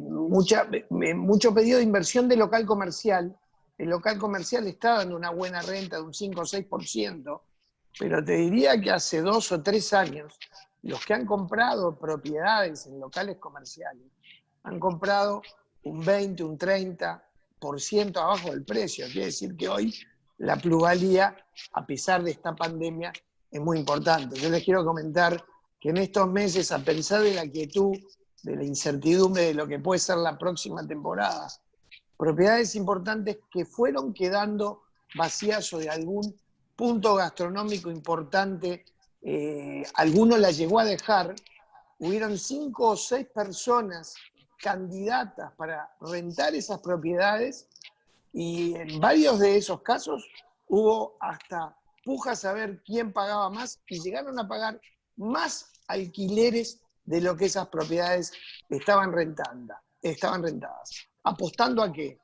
Speaker 4: mucho pedido de inversión de local comercial. El local comercial está dando una buena renta de un 5 o 6%, pero te diría que hace 2 o 3 años, los que han comprado propiedades en locales comerciales han comprado un 20, un 30% abajo del precio. Quiere decir que hoy la plusvalía, a pesar de esta pandemia, es muy importante. Yo les quiero comentar que en estos meses, a pesar de la quietud, de la incertidumbre de lo que puede ser la próxima temporada, propiedades importantes que fueron quedando vacías o de algún punto gastronómico importante, alguno la llegó a dejar, hubieron 5 o 6 personas candidatas para rentar esas propiedades y en varios de esos casos hubo hasta pujas a ver quién pagaba más y llegaron a pagar más alquileres de lo que esas propiedades estaban rentadas. ¿Apostando a qué?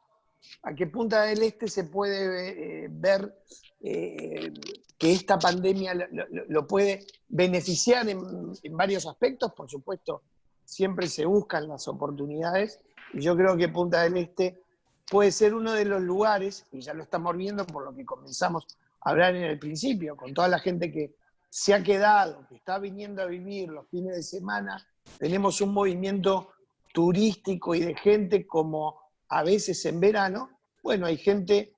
Speaker 4: A que Punta del Este se puede ver que esta pandemia lo puede beneficiar en varios aspectos. Por supuesto, siempre se buscan las oportunidades y yo creo que Punta del Este puede ser uno de los lugares, y ya lo estamos viendo por lo que comenzamos a hablar en el principio, con toda la gente que se ha quedado, que está viniendo a vivir los fines de semana, tenemos un movimiento turístico y de gente como a veces en verano, bueno, hay gente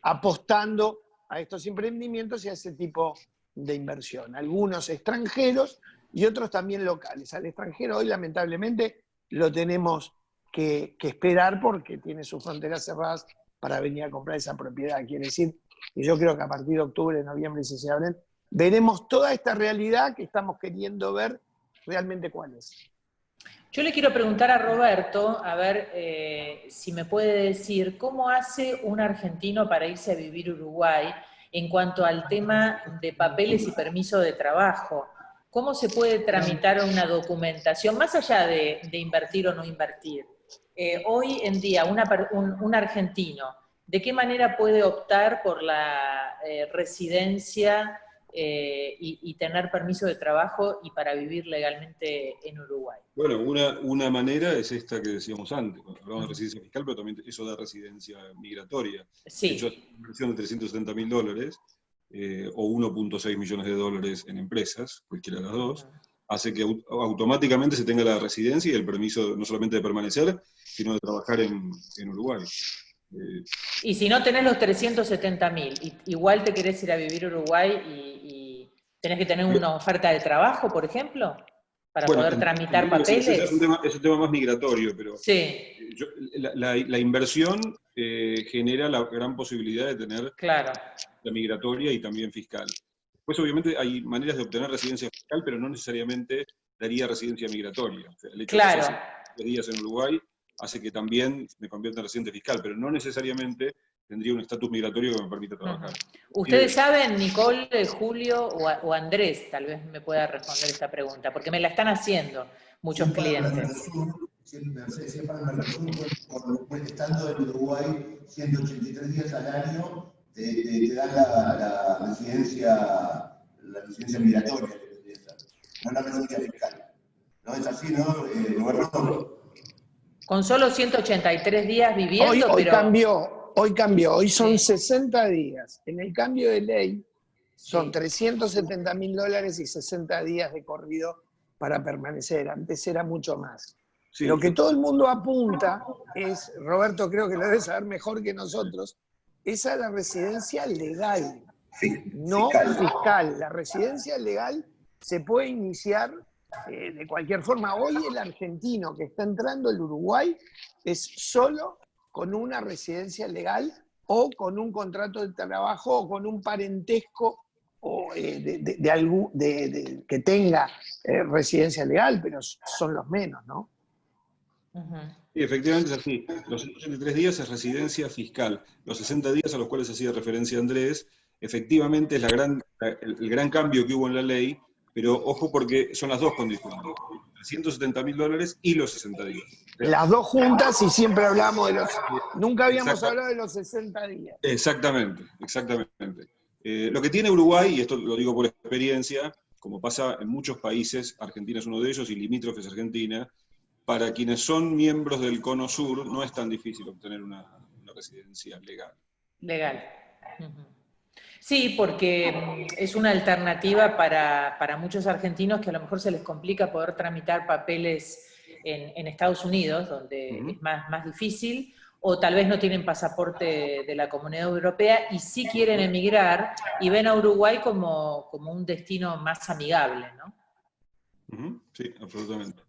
Speaker 4: apostando a estos emprendimientos y a ese tipo de inversión. Algunos extranjeros y otros también locales. Al extranjero hoy lamentablemente lo tenemos que esperar porque tiene sus fronteras cerradas para venir a comprar esa propiedad. Quiere decir que yo creo que a partir de octubre, noviembre, si se abren, veremos toda esta realidad que estamos queriendo ver realmente cuál es.
Speaker 2: Yo le quiero preguntar a Roberto, a ver si me puede decir, ¿cómo hace un argentino para irse a vivir a Uruguay en cuanto al tema de papeles y permiso de trabajo? ¿Cómo se puede tramitar una documentación, más allá de invertir o no invertir? Hoy en día, un argentino, ¿de qué manera puede optar por la residencia y tener permiso de trabajo y para vivir legalmente en Uruguay?
Speaker 6: Bueno, una manera es esta que decíamos antes, cuando hablamos de residencia fiscal, pero también eso da residencia migratoria.
Speaker 2: Sí.
Speaker 6: De hecho, es una inversión de $370.000 o 1.6 millones de dólares en empresas, cualquiera de las dos, hace que automáticamente se tenga la residencia y el permiso no solamente de permanecer, sino de trabajar en Uruguay.
Speaker 2: Y si no tenés los 370.000, igual te querés ir a vivir a Uruguay y tenés que tener una oferta de trabajo, por ejemplo, para poder tramitar papeles.
Speaker 6: Es un tema más migratorio, pero
Speaker 2: sí.
Speaker 6: La inversión genera la gran posibilidad de tener la migratoria y también fiscal. Pues obviamente hay maneras de obtener residencia fiscal, pero no necesariamente daría residencia migratoria. O sea, el hecho de pasar 3 días en Uruguay hace que también me convierta en residente fiscal, pero no necesariamente tendría un estatus migratorio que me permita trabajar.
Speaker 2: Ustedes saben, Nicole, Julio o Andrés, tal vez me pueda responder esta pregunta, porque me la están haciendo muchos clientes.
Speaker 7: Estando en Uruguay 183 días al año, te dan la residencia migratoria, no la residencia fiscal. ¿No es así, no, Roberto?
Speaker 2: Con solo 183 días viviendo,
Speaker 4: Hoy cambió, hoy son 60 días. En el cambio de ley son $370.000 y 60 días de corrido para permanecer. Antes era mucho más. Sí. Lo que todo el mundo apunta es, Roberto creo que lo debe saber mejor que nosotros, es a la residencia legal, no fiscal. La residencia legal se puede iniciar de cualquier forma. Hoy el argentino que está entrando al Uruguay es solo con una residencia legal o con un contrato de trabajo o con un parentesco o, que tenga residencia legal, pero son los menos, ¿no?
Speaker 6: Sí, efectivamente es así. Los 183 días es residencia fiscal. Los 60 días a los cuales hacía referencia Andrés, efectivamente es el gran cambio que hubo en la ley, pero ojo porque son las dos condiciones, $370.000 y los 60 días. O sea,
Speaker 4: las dos juntas y siempre hablamos de los... Nunca habíamos hablado de los 60 días.
Speaker 6: Exactamente. Lo que tiene Uruguay, y esto lo digo por experiencia, como pasa en muchos países, Argentina es uno de ellos y limítrofes Argentina, para quienes son miembros del Cono Sur no es tan difícil obtener una residencia legal.
Speaker 2: Legal. Sí, porque es una alternativa para muchos argentinos que a lo mejor se les complica poder tramitar papeles en Estados Unidos, donde es más difícil, o tal vez no tienen pasaporte de la Comunidad Europea y sí quieren emigrar y ven a Uruguay como un destino más amigable, ¿no?
Speaker 6: Sí, absolutamente.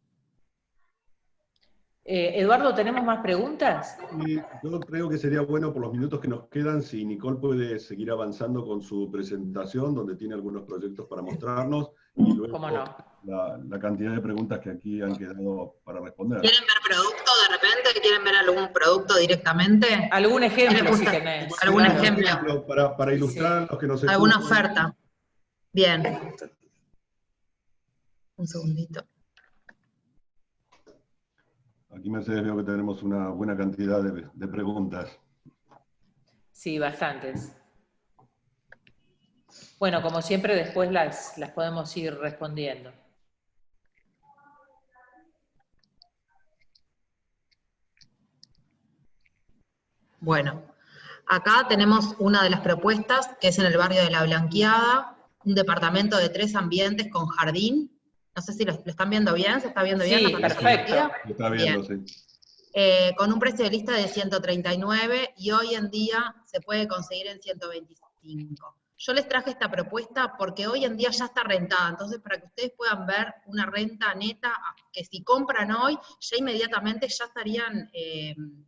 Speaker 2: Eduardo, ¿tenemos más preguntas?
Speaker 1: Y yo creo que sería bueno, por los minutos que nos quedan, si Nicole puede seguir avanzando con su presentación, donde tiene algunos proyectos para mostrarnos, y luego
Speaker 2: ¿Cómo no?
Speaker 1: la cantidad de preguntas que aquí han quedado para responder.
Speaker 8: ¿Quieren ver producto de repente? ¿Quieren ver algún producto directamente?
Speaker 2: ¿Algún ejemplo, si tenés?
Speaker 8: ¿Algún
Speaker 1: Claro,
Speaker 8: ejemplo?
Speaker 1: para ilustrar a los que nos escuchan.
Speaker 8: ¿Alguna oferta? Bien. Un segundito.
Speaker 1: Aquí, Mercedes, veo que tenemos una buena cantidad de preguntas.
Speaker 2: Sí, bastantes. Bueno, como siempre, después las podemos ir respondiendo.
Speaker 8: Bueno, acá tenemos una de las propuestas, que es en el barrio de La Blanqueada, un departamento de 3 ambientes con jardín. No sé si lo están viendo bien, ¿se está viendo bien?
Speaker 2: Sí,
Speaker 8: la pantalla
Speaker 2: perfecto.
Speaker 8: compartida?
Speaker 1: Se está viendo,
Speaker 8: Bien.
Speaker 1: sí.
Speaker 8: Con un precio de lista de 139 y hoy en día se puede conseguir en 125. Yo les traje esta propuesta porque hoy en día ya está rentada, entonces para que ustedes puedan ver una renta neta, que si compran hoy, ya inmediatamente ya estarían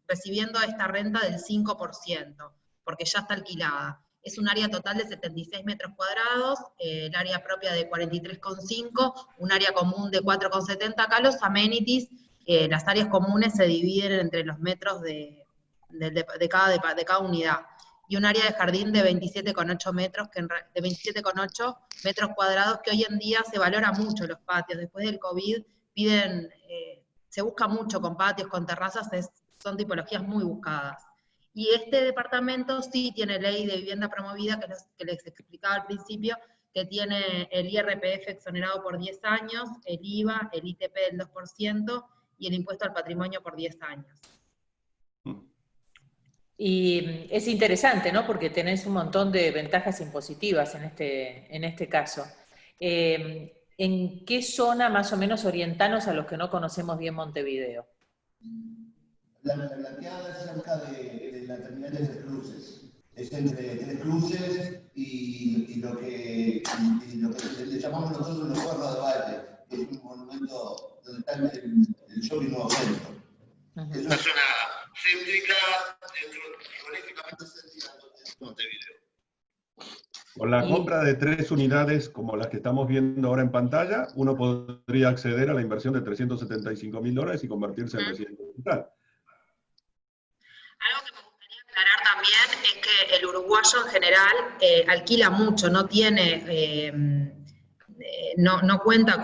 Speaker 8: recibiendo esta renta del 5%, porque ya está alquilada. Es un área total de 76 metros cuadrados, el área propia de 43,5, un área común de 4,70. Acá los amenities, las áreas comunes se dividen entre los metros de cada unidad. Y un área de jardín de 27,8 metros, de 27,8 metros cuadrados, que hoy en día se valora mucho los patios. Después del COVID se busca mucho con patios, con terrazas, son tipologías muy buscadas. Y este departamento sí tiene ley de vivienda promovida, que les explicaba al principio, que tiene el IRPF exonerado por 10 años, el IVA, el ITP del 2% y el impuesto al patrimonio por 10 años.
Speaker 2: Y es interesante, ¿no? Porque tenés un montón de ventajas impositivas en este caso. ¿En qué zona más o menos orientanos a los que no conocemos bien Montevideo?
Speaker 7: La Blanqueada es cerca de la terminal de Tres Cruces. Es entre Tres Cruces y lo que le llamamos nosotros los Cuernos de Valle, que es un monumento donde está el shopping Nuevo Centro. Es una zona céntrica, geográficamente céntrica de Montevideo.
Speaker 1: Con la compra de 3 unidades como las que estamos viendo ahora en pantalla, uno podría acceder a la inversión de $375.000 y convertirse en residente digital.
Speaker 8: Algo que me gustaría aclarar también es que el uruguayo en general alquila mucho, no tiene, no cuenta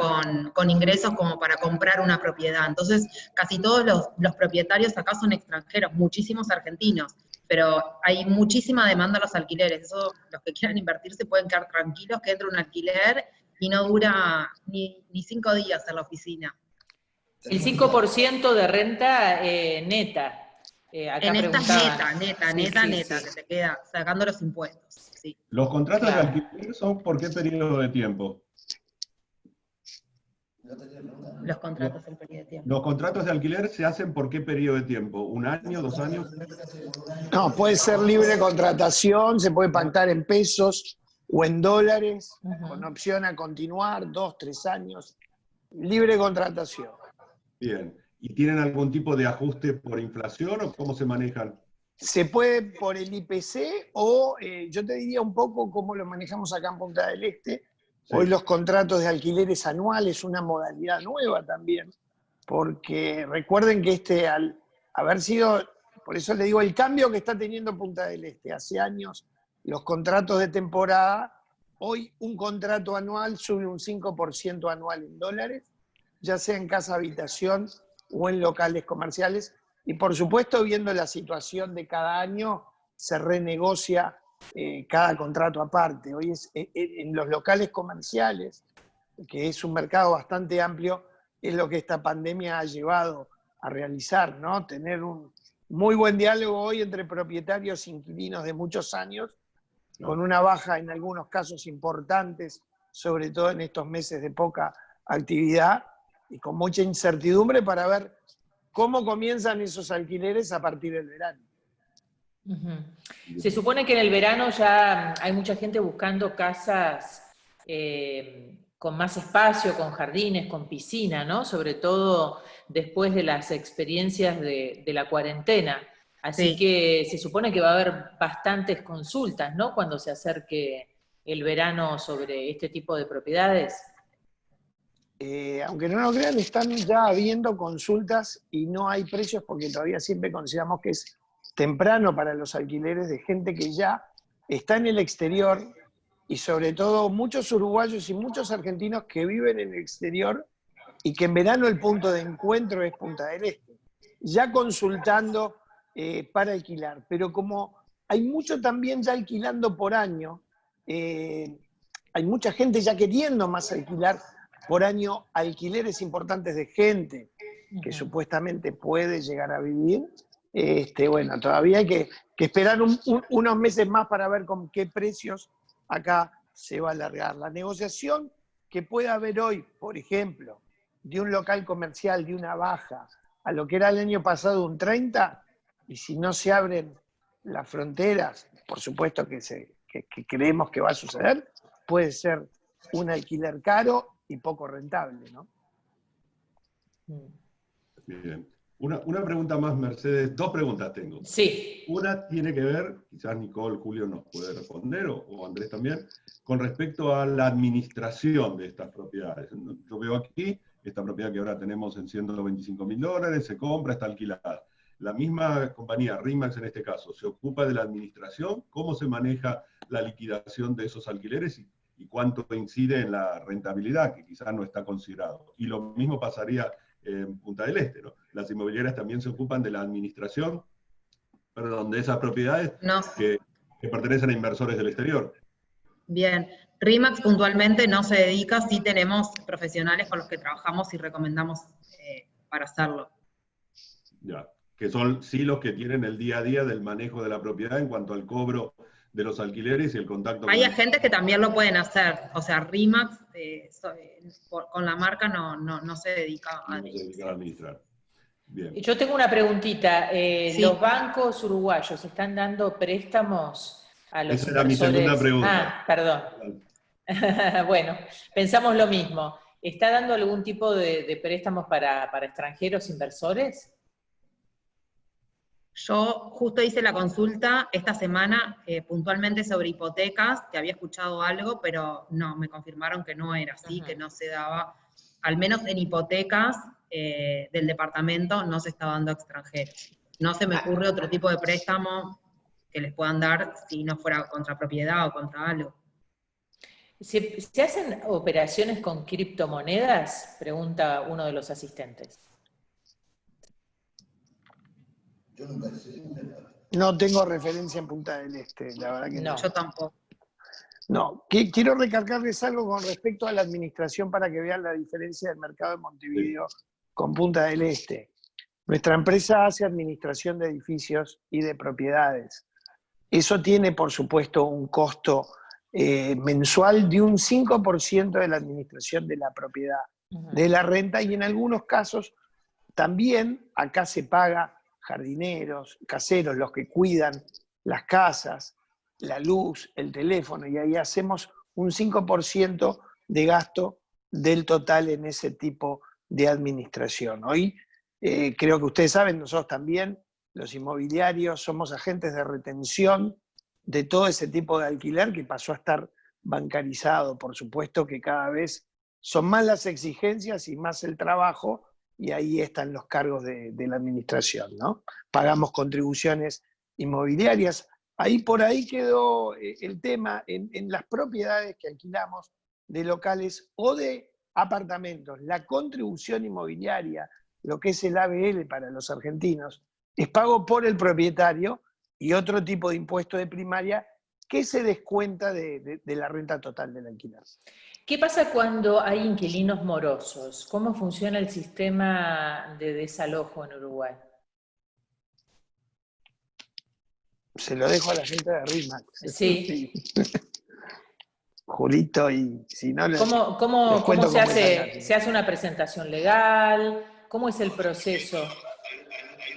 Speaker 8: con ingresos como para comprar una propiedad. Entonces, casi todos los propietarios acá son extranjeros, muchísimos argentinos, pero hay muchísima demanda a los alquileres. Eso, los que quieran invertir se pueden quedar tranquilos que entra un alquiler y no dura ni 5 días en la oficina.
Speaker 2: El 5% de renta neta. Acá
Speaker 8: en esta
Speaker 2: preguntaban.
Speaker 8: neta, que te queda sacando los impuestos. Sí.
Speaker 1: ¿Los contratos
Speaker 2: Claro.
Speaker 1: de alquiler son por qué periodo de tiempo?
Speaker 8: Los contratos en periodo de tiempo.
Speaker 1: ¿Los contratos de alquiler se hacen por qué periodo de tiempo? ¿1 año, 2 años?
Speaker 4: No, puede ser libre contratación, se puede pactar en pesos o en dólares, con opción a continuar, 2, 3 años. Libre contratación.
Speaker 1: Bien. ¿Y tienen algún tipo de ajuste por inflación o cómo se manejan?
Speaker 4: Se puede por el IPC o yo te diría un poco cómo lo manejamos acá en Punta del Este.
Speaker 1: Sí.
Speaker 4: Hoy los contratos de alquileres anuales, una modalidad nueva también, porque recuerden que al haber sido, por eso le digo, el cambio que está teniendo Punta del Este, hace años los contratos de temporada, hoy un contrato anual sube un 5% anual en dólares, ya sea en casa habitación o en locales comerciales, y por supuesto viendo la situación de cada año se renegocia cada contrato aparte. Hoy en los locales comerciales, que es un mercado bastante amplio, es lo que esta pandemia ha llevado a realizar, ¿no? Tener un muy buen diálogo hoy entre propietarios e inquilinos de muchos años, con una baja en algunos casos importantes, sobre todo en estos meses de poca actividad, y con mucha incertidumbre para ver cómo comienzan esos alquileres a partir del verano.
Speaker 2: Se supone que en el verano ya hay mucha gente buscando casas con más espacio, con jardines, con piscina, ¿no? Sobre todo después de las experiencias de la cuarentena. Así
Speaker 8: Sí.
Speaker 2: que se supone que va a haber bastantes consultas, ¿no? Cuando se acerque el verano sobre este tipo de propiedades.
Speaker 4: Aunque no lo crean, están ya habiendo consultas y no hay precios porque todavía siempre consideramos que es temprano para los alquileres de gente que ya está en el exterior y sobre todo muchos uruguayos y muchos argentinos que viven en el exterior y que en verano el punto de encuentro es Punta del Este, ya consultando para alquilar. Pero como hay mucho también ya alquilando por año, hay mucha gente ya queriendo más alquilar por año alquileres importantes de gente que supuestamente puede llegar a vivir. Bueno, todavía hay que esperar unos meses más para ver con qué precios acá se va a alargar. La negociación que pueda haber hoy, por ejemplo, de un local comercial de una baja a lo que era el año pasado un 30, y si no se abren las fronteras, por supuesto que creemos que va a suceder, puede ser un alquiler caro y poco rentable, ¿no?
Speaker 1: Bien. Una pregunta más, Mercedes. Dos preguntas tengo.
Speaker 2: Sí.
Speaker 1: Una tiene que ver, quizás Nicole, Julio nos puede responder, o Andrés también, con respecto a la administración de estas propiedades. Yo veo aquí, esta propiedad que ahora tenemos en $125.000, se compra, está alquilada. La misma compañía, RE/MAX en este caso, se ocupa de la administración. ¿Cómo se maneja la liquidación de esos alquileres y cuánto incide en la rentabilidad, que quizás no está considerado? Y lo mismo pasaría en Punta del Este, ¿no? Las inmobiliarias también se ocupan de la administración, perdón, de esas propiedades
Speaker 8: No.
Speaker 1: que pertenecen a inversores del exterior.
Speaker 8: Bien, RE/MAX puntualmente no se dedica, sí tenemos profesionales con los que trabajamos y recomendamos para hacerlo.
Speaker 1: Ya, que son sí los que tienen el día a día del manejo de la propiedad en cuanto al cobro de los alquileres y el contacto
Speaker 8: Hay
Speaker 1: con
Speaker 8: agentes que también lo pueden hacer, o sea, RE/MAX con la marca no se dedica a
Speaker 1: no se dedican a administrar. Bien.
Speaker 2: Yo tengo una preguntita.
Speaker 8: Sí.
Speaker 2: ¿Los bancos uruguayos están dando préstamos a los
Speaker 1: Esa era mi
Speaker 2: inversores?
Speaker 1: segunda pregunta.
Speaker 2: Ah, perdón. Bueno, pensamos lo mismo. ¿Está dando algún tipo de préstamos para extranjeros inversores?
Speaker 8: Yo justo hice la consulta esta semana puntualmente sobre hipotecas, que había escuchado algo, pero no, me confirmaron que no era así, que no se daba, al menos en hipotecas del departamento no se está dando a extranjeros. No se me ocurre otro tipo de préstamo que les puedan dar si no fuera contra propiedad o contra algo.
Speaker 2: ¿Se hacen operaciones con criptomonedas? Pregunta uno de los asistentes.
Speaker 7: Yo nunca sé.
Speaker 4: No tengo referencia en Punta del Este, la verdad que no.
Speaker 8: Yo tampoco.
Speaker 4: No, quiero recargarles algo con respecto a la administración para que vean la diferencia del mercado de Montevideo con Punta del Este. Nuestra empresa hace administración de edificios y de propiedades. Eso tiene, por supuesto, un costo mensual de un 5% de la administración de la propiedad, de la renta, y en algunos casos también acá se paga jardineros, caseros, los que cuidan las casas, la luz, el teléfono, y ahí hacemos un 5% de gasto del total en ese tipo de administración. Hoy, creo que ustedes saben, nosotros también, los inmobiliarios, somos agentes de retención de todo ese tipo de alquiler que pasó a estar bancarizado. Por supuesto que cada vez son más las exigencias y más el trabajo, y ahí están los cargos de la administración, ¿no? Pagamos contribuciones inmobiliarias. Ahí por ahí quedó el tema en las propiedades que alquilamos de locales o de apartamentos. La contribución inmobiliaria, lo que es el ABL para los argentinos, es pago por el propietario, y otro tipo de impuesto de primaria que se descuenta de la renta total del alquiler.
Speaker 2: ¿Qué pasa cuando hay inquilinos morosos? ¿Cómo funciona el sistema de desalojo en Uruguay?
Speaker 4: Se lo dejo a la gente de RE/MAX.
Speaker 2: Sí.
Speaker 4: Julito, y si no les
Speaker 2: ¿Cómo
Speaker 4: cuento
Speaker 2: se
Speaker 4: cómo es
Speaker 2: hace?
Speaker 4: acá.
Speaker 2: ¿Se hace una presentación legal? ¿Cómo es el proceso?
Speaker 7: Hay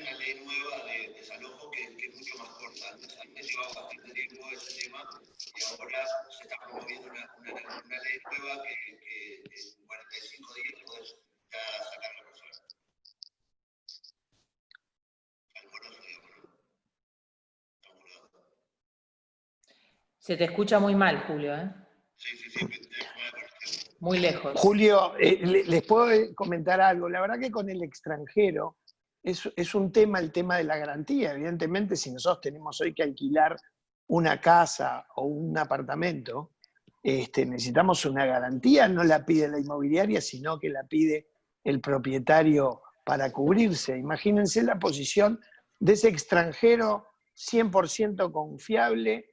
Speaker 7: una ley nueva de desalojo que es mucho más corta. Antes llevaba bastante tiempo ese tema y ahora se está promoviendo una ley nueva que en 45 días puedes ya sacar a la persona. Alborozo, digamos, ¿no?
Speaker 2: Se te escucha muy mal, Julio, ¿eh?
Speaker 7: Sí,
Speaker 2: Muy lejos.
Speaker 4: Julio, les puedo comentar algo. La verdad que con el extranjero es un tema, el tema de la garantía. Evidentemente, si nosotros tenemos hoy que alquilar una casa o un apartamento, necesitamos una garantía, no la pide la inmobiliaria, sino que la pide el propietario para cubrirse. Imagínense la posición de ese extranjero 100% confiable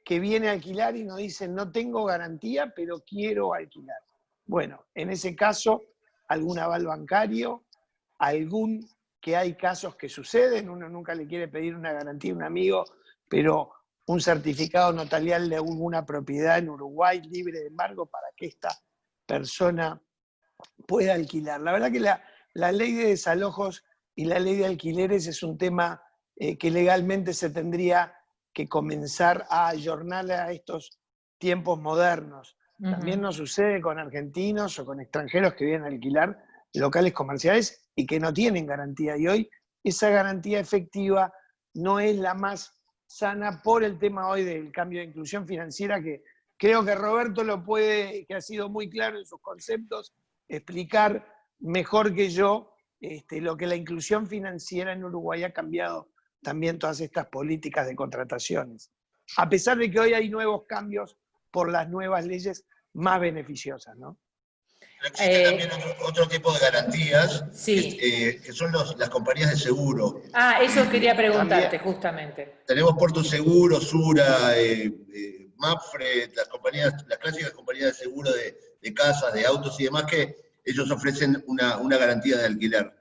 Speaker 4: que viene a alquilar y nos dice, no tengo garantía, pero quiero alquilar. Bueno, en ese caso, algún aval bancario, que hay casos que suceden, uno nunca le quiere pedir una garantía a un amigo, pero un certificado notarial de alguna propiedad en Uruguay libre de embargo para que esta persona pueda alquilar. La verdad que la ley de desalojos y la ley de alquileres es un tema que legalmente se tendría que comenzar a ayornar a estos tiempos modernos. También nos sucede con argentinos o con extranjeros que vienen a alquilar locales comerciales y que no tienen garantía. Y hoy esa garantía efectiva no es la más sana por el tema hoy del cambio de inclusión financiera, que creo que Roberto que ha sido muy claro en sus conceptos, explicar mejor que yo lo que la inclusión financiera en Uruguay ha cambiado también todas estas políticas de contrataciones. A pesar de que hoy hay nuevos cambios por las nuevas leyes más beneficiosas, ¿no?
Speaker 7: Existe también otro tipo de garantías,
Speaker 2: sí.
Speaker 7: que son las compañías de seguro.
Speaker 2: Eso quería preguntarte,
Speaker 4: también,
Speaker 2: justamente.
Speaker 7: Tenemos Porto Seguro, Sura, Mapfre, las clásicas compañías de seguro de casas, de autos y demás, que ellos ofrecen una garantía de alquiler.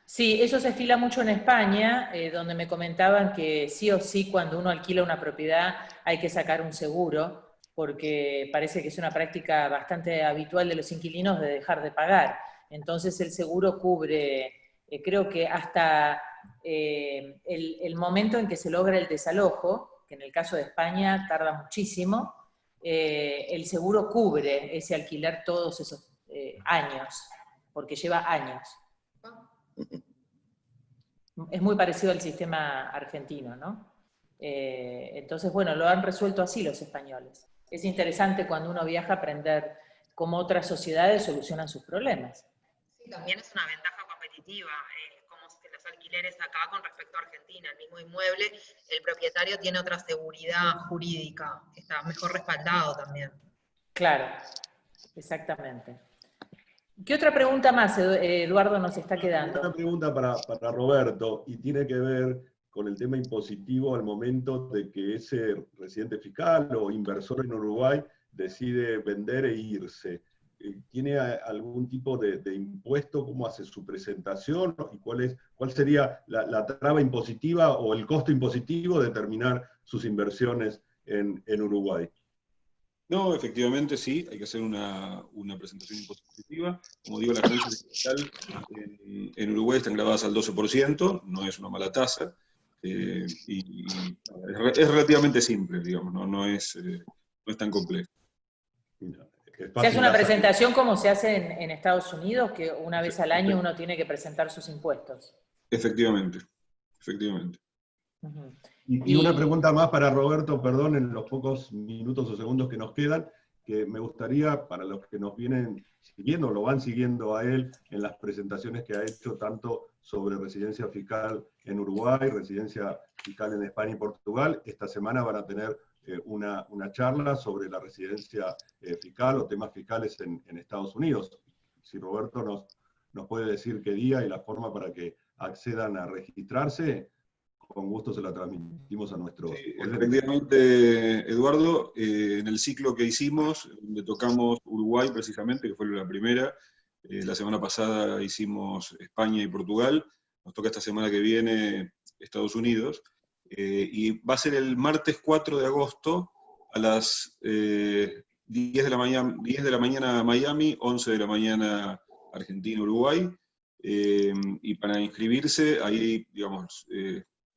Speaker 2: Sí, eso se estila mucho en España, donde me comentaban que sí o sí cuando uno alquila una propiedad hay que sacar un seguro, porque parece que es una práctica bastante habitual de los inquilinos de dejar de pagar. Entonces el seguro cubre, creo que hasta el momento en que se logra el desalojo, que en el caso de España tarda muchísimo, el seguro cubre ese alquiler todos esos años, porque lleva años. Es muy parecido al sistema argentino, ¿no? Entonces, bueno, lo han resuelto así los españoles. Es interesante cuando uno viaja aprender cómo otras sociedades solucionan sus problemas.
Speaker 8: Sí, también es una ventaja competitiva, como los alquileres acá con respecto a Argentina. El mismo inmueble, el propietario tiene otra seguridad jurídica, está mejor respaldado también.
Speaker 2: Claro, exactamente. ¿Qué otra pregunta más, Eduardo, nos está quedando?
Speaker 1: Una pregunta para Roberto, y tiene que ver con el tema impositivo al momento de que ese residente fiscal o inversor en Uruguay decide vender e irse. ¿Tiene algún tipo de impuesto? ¿Cómo hace su presentación? ¿Y cuál sería la traba impositiva o el costo impositivo de terminar sus inversiones en Uruguay?
Speaker 6: No, efectivamente sí, hay que hacer una presentación impositiva. Como digo, las ganancias de capital en Uruguay están grabadas al 12%, no es una mala tasa, y es relativamente simple, digamos, no es tan complejo.
Speaker 2: ¿Se hace una presentación como se hace en Estados Unidos, que una vez al año uno tiene que presentar sus impuestos?
Speaker 6: Efectivamente, efectivamente.
Speaker 2: Uh-huh.
Speaker 1: Y una pregunta más para Roberto, perdón, en los pocos minutos o segundos que nos quedan, que me gustaría, para los que nos vienen siguiendo, lo van siguiendo a él en las presentaciones que ha hecho tanto sobre residencia fiscal en Uruguay, residencia fiscal en España y Portugal. Esta semana van a tener una charla sobre la residencia fiscal o temas fiscales en Estados Unidos. Si Roberto nos puede decir qué día y la forma para que accedan a registrarse, con gusto se la transmitimos a nuestros oyentes.
Speaker 6: Efectivamente, Eduardo, en el ciclo que hicimos, donde tocamos Uruguay precisamente, que fue la primera, la semana pasada hicimos España y Portugal, nos toca esta semana que viene Estados Unidos, y va a ser el martes 4 de agosto a las 10 10 de la mañana Miami, 11 de la mañana Argentina, Uruguay. Y para inscribirse, ahí, digamos,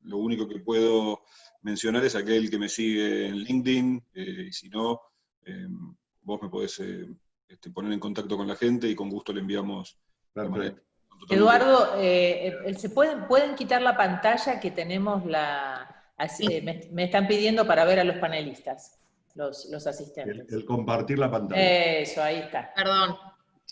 Speaker 6: lo único que puedo mencionar es aquel que me sigue en LinkedIn, y si no, vos me podés poner en contacto con la gente y con gusto le enviamos.
Speaker 1: Perfecto.
Speaker 2: Eduardo, ¿pueden quitar la pantalla que tenemos me están pidiendo para ver a los panelistas, los asistentes?
Speaker 1: El compartir la pantalla.
Speaker 2: Eso, ahí está.
Speaker 8: Perdón.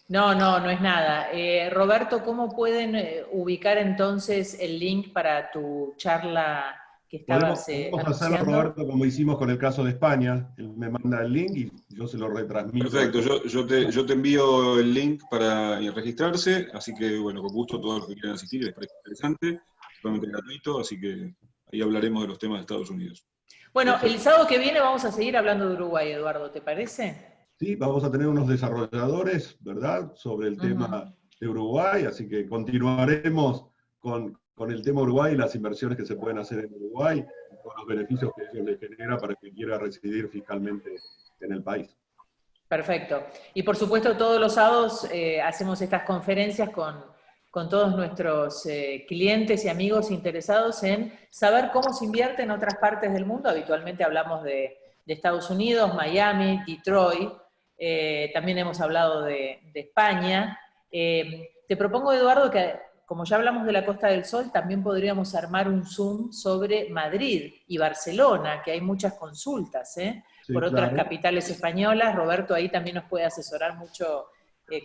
Speaker 2: No es nada. Roberto, ¿cómo pueden ubicar entonces el link para tu charla que estabas
Speaker 1: podemos hacerlo,
Speaker 2: anunciando?
Speaker 1: Roberto, como hicimos con el caso de España. Él me manda el link y yo se lo retransmito.
Speaker 6: Perfecto, yo te envío el link para registrarse, así que, bueno, con gusto todos los que quieran asistir, les parece interesante, totalmente gratuito, así que ahí hablaremos de los temas de Estados Unidos.
Speaker 2: Bueno,
Speaker 1: Perfecto.
Speaker 2: el sábado que viene vamos a seguir hablando de Uruguay, Eduardo, ¿te parece?
Speaker 1: Sí, vamos a tener unos desarrolladores, ¿verdad?, sobre el tema de Uruguay, así que continuaremos con el tema Uruguay y las inversiones que se pueden hacer en Uruguay, con los beneficios que eso le genera para quien quiera residir fiscalmente en el país.
Speaker 2: Perfecto. Y por supuesto todos los sábados hacemos estas conferencias con todos nuestros clientes y amigos interesados en saber cómo se invierte en otras partes del mundo. Habitualmente hablamos de Estados Unidos, Miami, Detroit, también hemos hablado de España. Te propongo, Eduardo, que como ya hablamos de la Costa del Sol, también podríamos armar un Zoom sobre Madrid y Barcelona, que hay muchas consultas,
Speaker 1: Sí,
Speaker 2: por otras
Speaker 1: claro.
Speaker 2: capitales españolas. Roberto ahí también nos puede asesorar mucho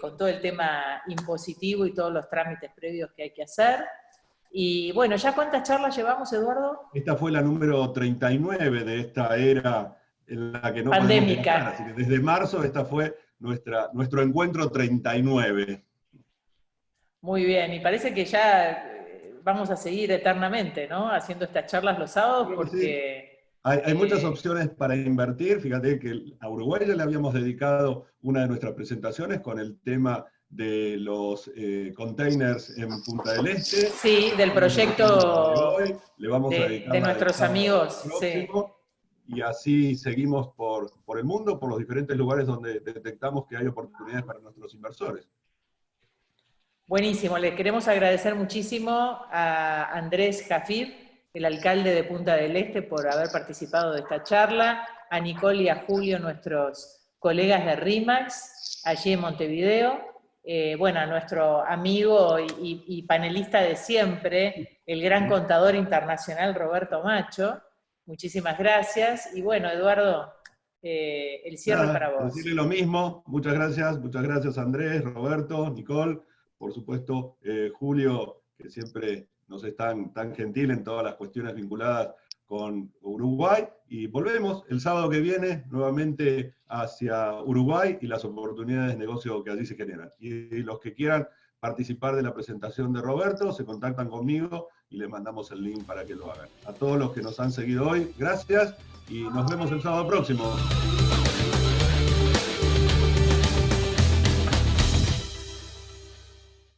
Speaker 2: con todo el tema impositivo y todos los trámites previos que hay que hacer. Y bueno, ¿ya cuántas charlas llevamos, Eduardo?
Speaker 1: Esta fue la número 39 de esta era en la que no
Speaker 2: Pandémica.
Speaker 1: podemos viajar, así que desde marzo esta fue nuestro encuentro 39.
Speaker 2: Muy bien, y parece que ya vamos a seguir eternamente, ¿no? Haciendo estas charlas los sábados, porque...
Speaker 1: Hay muchas opciones para invertir. Fíjate que a Uruguay ya le habíamos dedicado una de nuestras presentaciones con el tema de los containers en Punta del Este.
Speaker 2: Sí, del proyecto
Speaker 1: le vamos a dedicar
Speaker 2: de
Speaker 1: la
Speaker 2: nuestros
Speaker 1: del
Speaker 2: amigos.
Speaker 1: próximo, sí. Y así seguimos por el mundo, por los diferentes lugares donde detectamos que hay oportunidades para nuestros inversores.
Speaker 2: Buenísimo, les queremos agradecer muchísimo a Andrés Jafif, el alcalde de Punta del Este, por haber participado de esta charla, a Nicole y a Julio, nuestros colegas de RIMAX, allí en Montevideo, bueno, a nuestro amigo y panelista de siempre, el gran contador internacional Roberto Macho, muchísimas gracias, y bueno, Eduardo, el cierre para vos.
Speaker 1: Decirle lo mismo, muchas gracias Andrés, Roberto, Nicole, por supuesto Julio, que siempre nos es tan gentil en todas las cuestiones vinculadas con Uruguay, y volvemos el sábado que viene nuevamente hacia Uruguay y las oportunidades de negocio que allí se generan. Y los que quieran participar de la presentación de Roberto, se contactan conmigo y les mandamos el link para que lo hagan. A todos los que nos han seguido hoy, gracias, y nos vemos el sábado próximo.